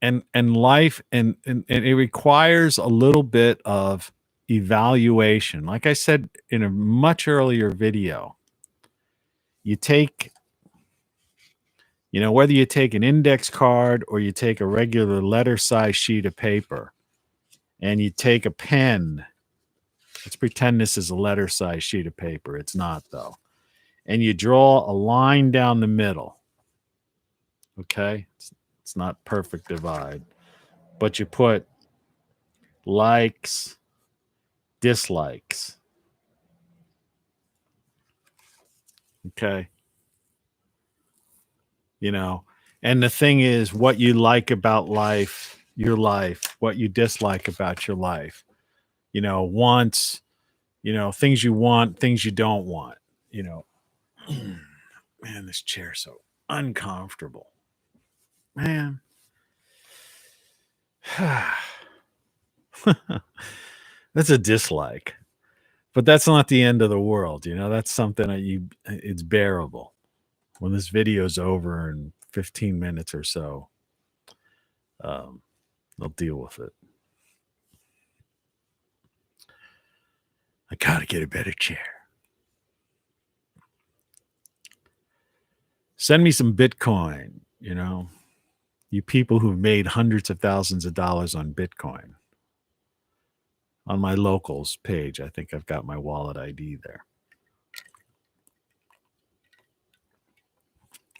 And life, and it requires a little bit of evaluation. Like I said in a much earlier video, you take, whether you take an index card or you take a regular letter size sheet of paper, and you take a pen. Let's pretend this is a letter size sheet of paper. It's not, though. And you draw a line down the middle. Okay? It's not perfect divide. But you put likes, dislikes. Okay? And the thing is, what you like about life, your life, what you dislike about your life. Wants, things you want, things you don't want, Man, this chair's so uncomfortable. Man. That's a dislike. But that's not the end of the world, That's something that it's bearable. When this video's over in 15 minutes or so, I'll deal with it. I gotta get a better chair. Send me some Bitcoin, You people who've made hundreds of thousands of dollars on Bitcoin. On my locals page, I think I've got my wallet ID there.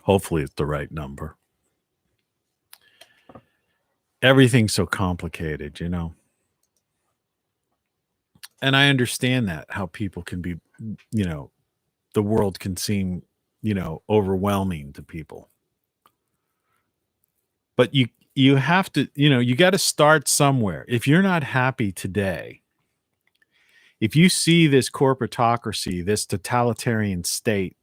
Hopefully it's the right number. Everything's so complicated, you know. And I understand that, how people can be, you know, the world can seem, you know, overwhelming to people. But you have to, you know, you got to start somewhere. If you're not happy today, if you see this corporatocracy, this totalitarian state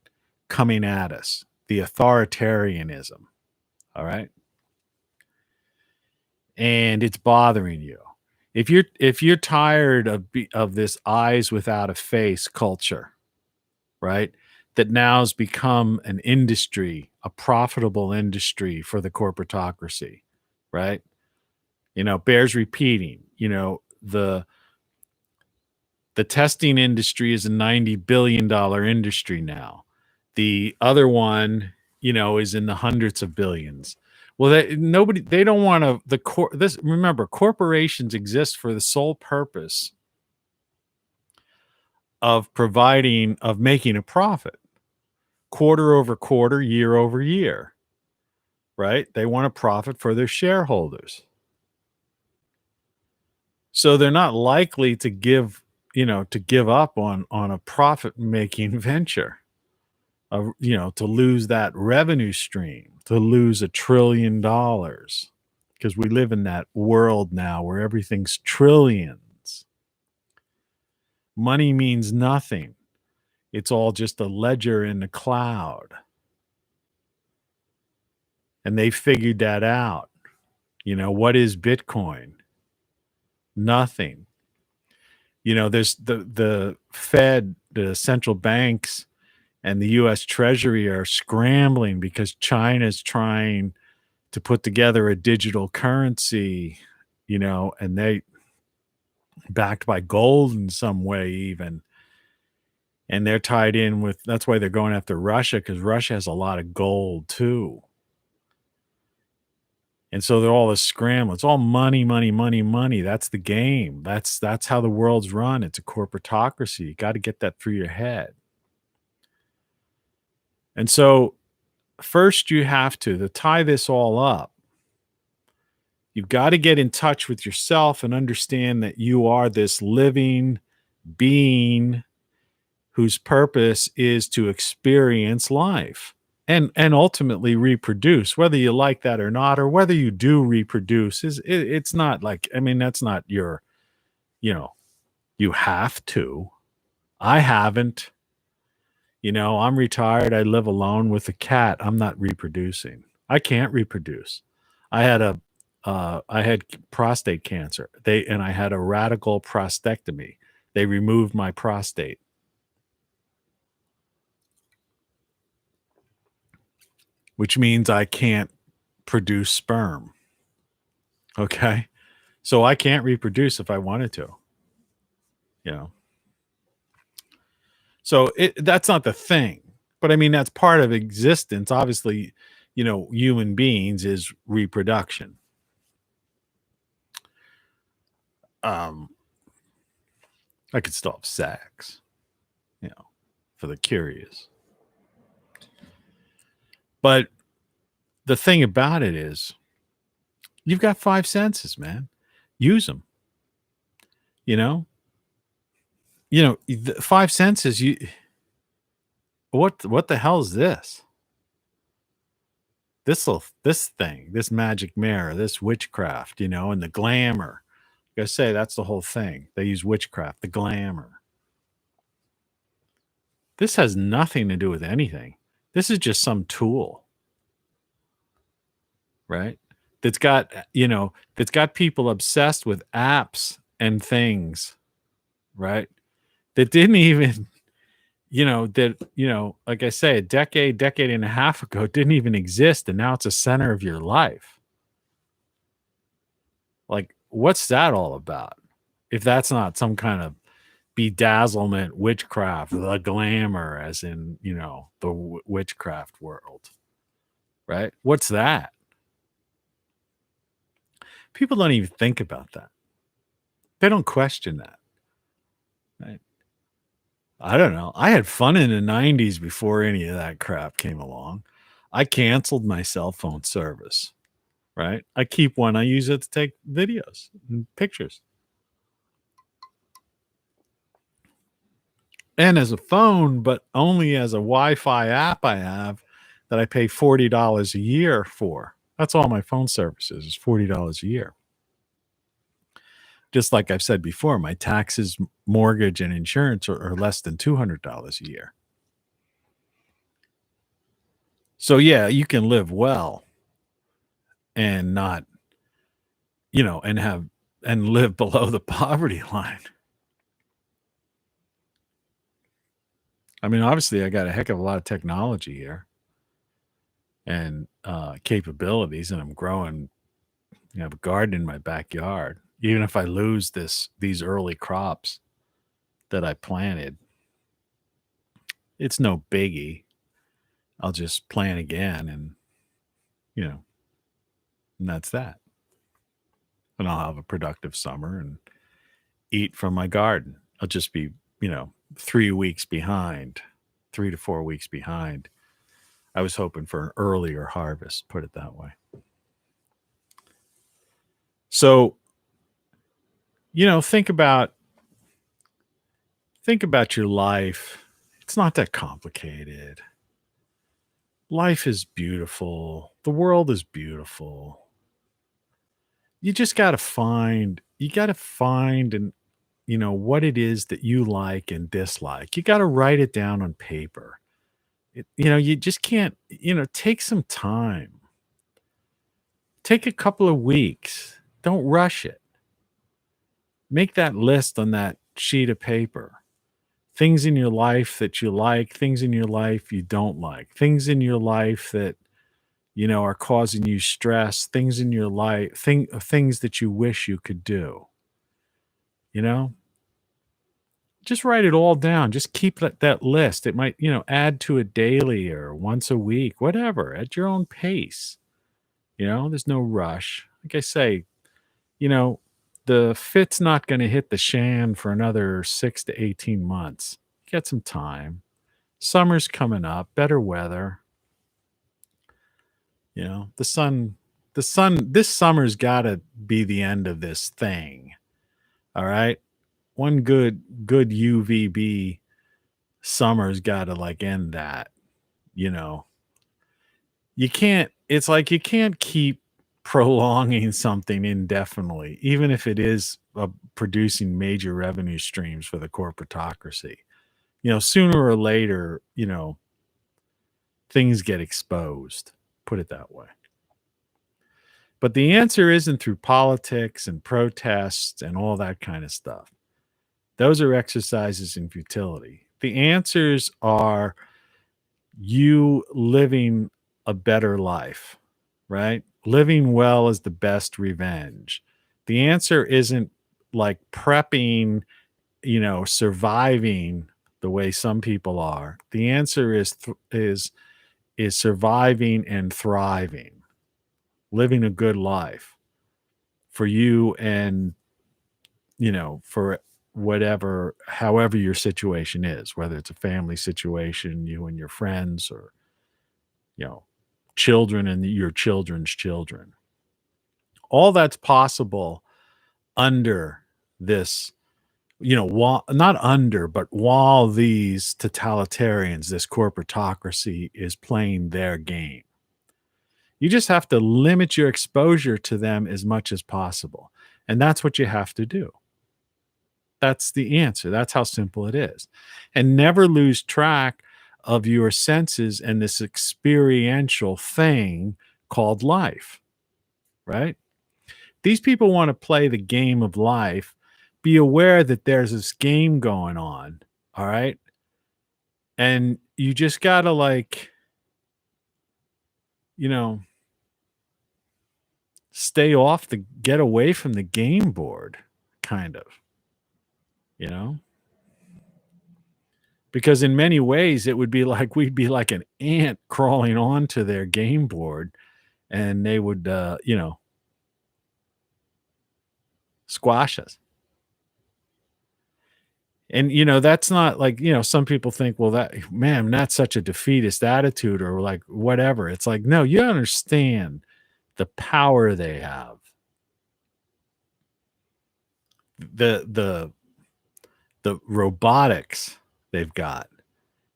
coming at us, the authoritarianism, all right, and it's bothering you, if you're tired of this eyes without a face culture, right, that now's become an industry, a profitable industry for the corporatocracy, right? You know, bears repeating, you know, the testing industry is a $90 billion industry now. The other one, you know, is in the hundreds of billions. Well, they don't want to, remember, corporations exist for the sole purpose of making a profit, quarter over quarter, year over year, right? They want a profit for their shareholders. So they're not likely to give up on a profit-making venture, you know, to lose that revenue stream, to lose $1 trillion, because we live in that world now where everything's trillions. Money means nothing. It's all just a ledger in the cloud. And they figured that out. You know, what is Bitcoin? Nothing. You know, there's the Fed, the central banks, and the U.S. Treasury are scrambling because China's trying to put together a digital currency, you know, and they backed by gold in some way even. And they're tied in with, that's why they're going after Russia, because Russia has a lot of gold too. And so they're all a scramble. It's all money, money, money, money. That's the game. That's how the world's run. It's a corporatocracy. You got to get that through your head. And so first you have to tie this all up. You've got to get in touch with yourself and understand that you are this living being whose purpose is to experience life and ultimately reproduce, whether you like that or not, or whether you do reproduce. It's not like, I mean, that's not your, you know, you have to. I haven't. You know, I'm retired. I live alone with a cat. I'm not reproducing. I can't reproduce. I had prostate cancer. And I had a radical prostatectomy. They removed my prostate. Which means I can't produce sperm. Okay? So I can't reproduce if I wanted to. You know? So that's not the thing. But I mean, that's part of existence. Obviously, you know, human beings is reproduction. I could still have sex, you know, for the curious. But the thing about it is, you've got 5 senses, man. Use them. You know, the 5 senses. What the hell is this? This thing, this magic mirror, this witchcraft, you know, and the glamour. Like I say, that's the whole thing. They use witchcraft, the glamour. This has nothing to do with anything. This is just some tool. Right? That's got people obsessed with apps and things, right? That didn't even, like I say, a decade and a half ago didn't even exist, and now it's a center of your life. Like, what's that all about? If that's not some kind of bedazzlement, witchcraft, the glamour, as in, you know, the witchcraft world, right? What's that? People don't even think about that. They don't question that. Right? I don't know. I had fun in the 90s before any of that crap came along. I canceled my cell phone service, right? I keep one. I use it to take videos and pictures. And as a phone, but only as a Wi-Fi app I have that I pay $40 a year for. That's all my phone services is $40 a year. Just like I've said before, my taxes, mortgage, and insurance are less than $200 a year. So yeah, you can live well and not, and live below the poverty line. I mean, obviously I got a heck of a lot of technology here and capabilities, and I'm growing. I have a garden in my backyard. Even if I lose these early crops that I planted, it's no biggie. I'll just plant again, and and that's that. And I'll have a productive summer and eat from my garden. I'll just be, 3 weeks behind, 3 to 4 weeks behind. I was hoping for an earlier harvest, put it that way. So, think about your life. It's not that complicated. Life is beautiful. The world is beautiful. You just got to find and what it is that you like and dislike. You got to write it down on paper. You just can't, take some time. Take a couple of weeks. Don't rush it. Make that list on that sheet of paper. Things in your life that you like, things in your life you don't like, things in your life that, are causing you stress, things in your life, things that you wish you could do. Just write it all down. Just keep that list. It might, add to it daily or once a week, whatever, at your own pace. There's no rush. Like I say, the fit's not going to hit the shan for another 6 to 18 months. Get some time. Summer's coming up, better weather. This summer's got to be the end of this thing. All right. One good UVB summer's got to end that. You can't keep prolonging something indefinitely, even if it is producing major revenue streams for the corporatocracy. Sooner or later, things get exposed, put it that way. But the answer isn't through politics and protests and all that kind of stuff. Those are exercises in futility. The answers are you living a better life, right? Living well is the best revenge. The answer isn't like prepping, surviving the way some people are. The answer is surviving and thriving, living a good life for you and, for however your situation is, whether it's a family situation, you and your friends, or, children and your children's children. All that's possible under this, not under, but while these totalitarians, this corporatocracy is playing their game. You just have to limit your exposure to them as much as possible. And that's what you have to do. That's the answer. That's how simple it is. And never lose track of your senses and this experiential thing called life, right? These people want to play the game of life. Be aware that there's this game going on, all right? And you just got to get away from the game board, kind of, because in many ways it would be like we'd be like an ant crawling onto their game board, and they would, Squash us. And, that's not like, some people think, well, that's such a defeatist attitude or like whatever. It's like, no, you understand the power they have. The robotics they've got,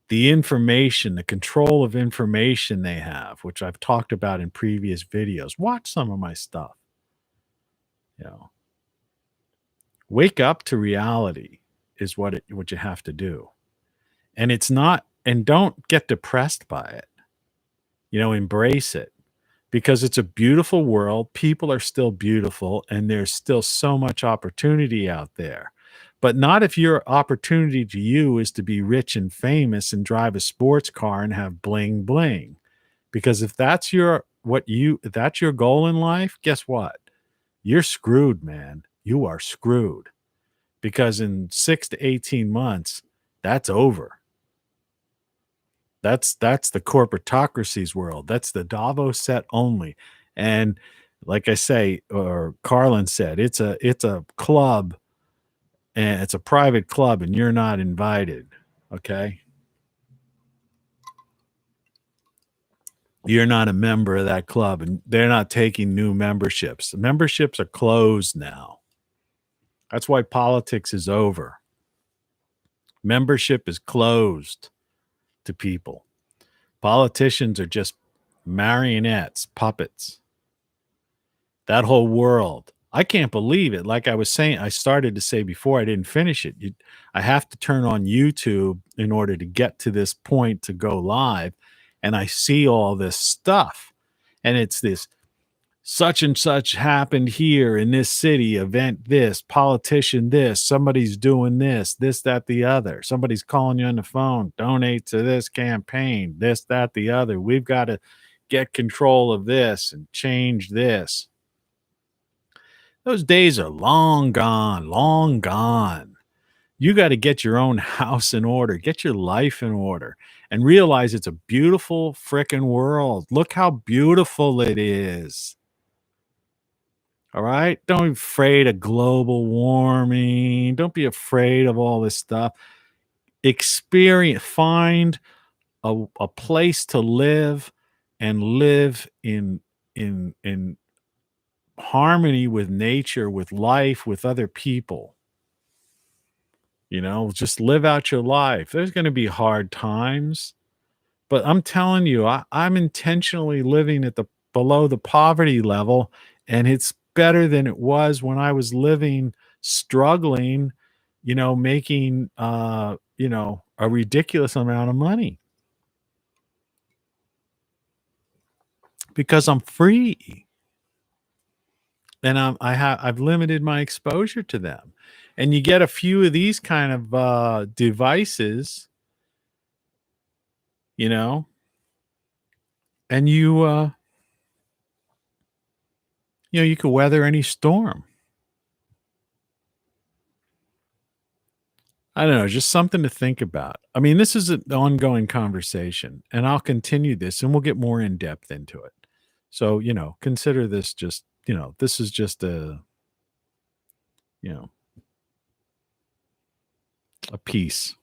the information, the control of information they have, which I've talked about in previous videos. Watch some of my stuff. Wake up to reality is what you have to do. And it's not, and don't get depressed by it. Embrace it, because it's a beautiful world. People are still beautiful, and there's still so much opportunity out there. But not if your opportunity to you is to be rich and famous and drive a sports car and have bling bling. Because if that's your goal in life, guess what? You're screwed, man. You are screwed. Because in 6 to 18 months, that's over. That's the corporatocracy's world. That's the Davos set only. And like I say, or Carlin said, it's a club, and it's a private club, and you're not invited. Okay. You're not a member of that club, and they're not taking new memberships. Memberships are closed now. That's why politics is over. Membership is closed to people. Politicians are just marionettes, puppets. That whole world. I can't believe it. Like I was saying, I started to say before, I didn't finish it. I have to turn on YouTube in order to get to this point to go live. And I see all this stuff. And it's this such and such happened here in this city, event this, politician this, somebody's doing this, that, the other. Somebody's calling you on the phone, donate to this campaign, this, that, the other. We've got to get control of this and change this. Those days are long gone, long gone. You got to get your own house in order, get your life in order, and realize it's a beautiful frickin' world. Look how beautiful it is. All right. Don't be afraid of global warming. Don't be afraid of all this stuff. Find a place to live, and live in harmony with nature, with life, with other people. Just live out your life. There's going to be hard times, but I'm telling you, I'm intentionally living at below the poverty level, and it's better than it was when I was living, struggling, making, a ridiculous amount of money, because I'm free, and I've limited my exposure to them. And you get a few of these kind of devices, and you can weather any storm. I don't know, just something to think about. I mean, this is an ongoing conversation, and I'll continue this, and we'll get more in depth into it. So, consider this just, this is just a piece,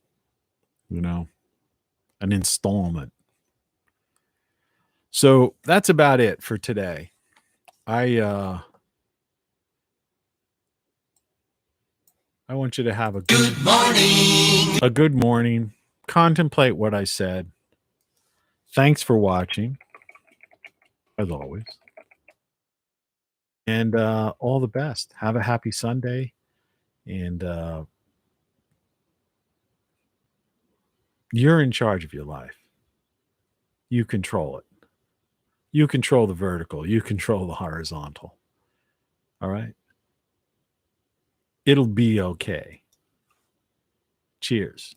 an installment. So that's about it for today. I want you to have a good morning. Contemplate what I said. Thanks for watching, as always. And all the best. Have a happy Sunday. And you're in charge of your life. You control it. You control the vertical. You control the horizontal. All right? It'll be okay. Cheers.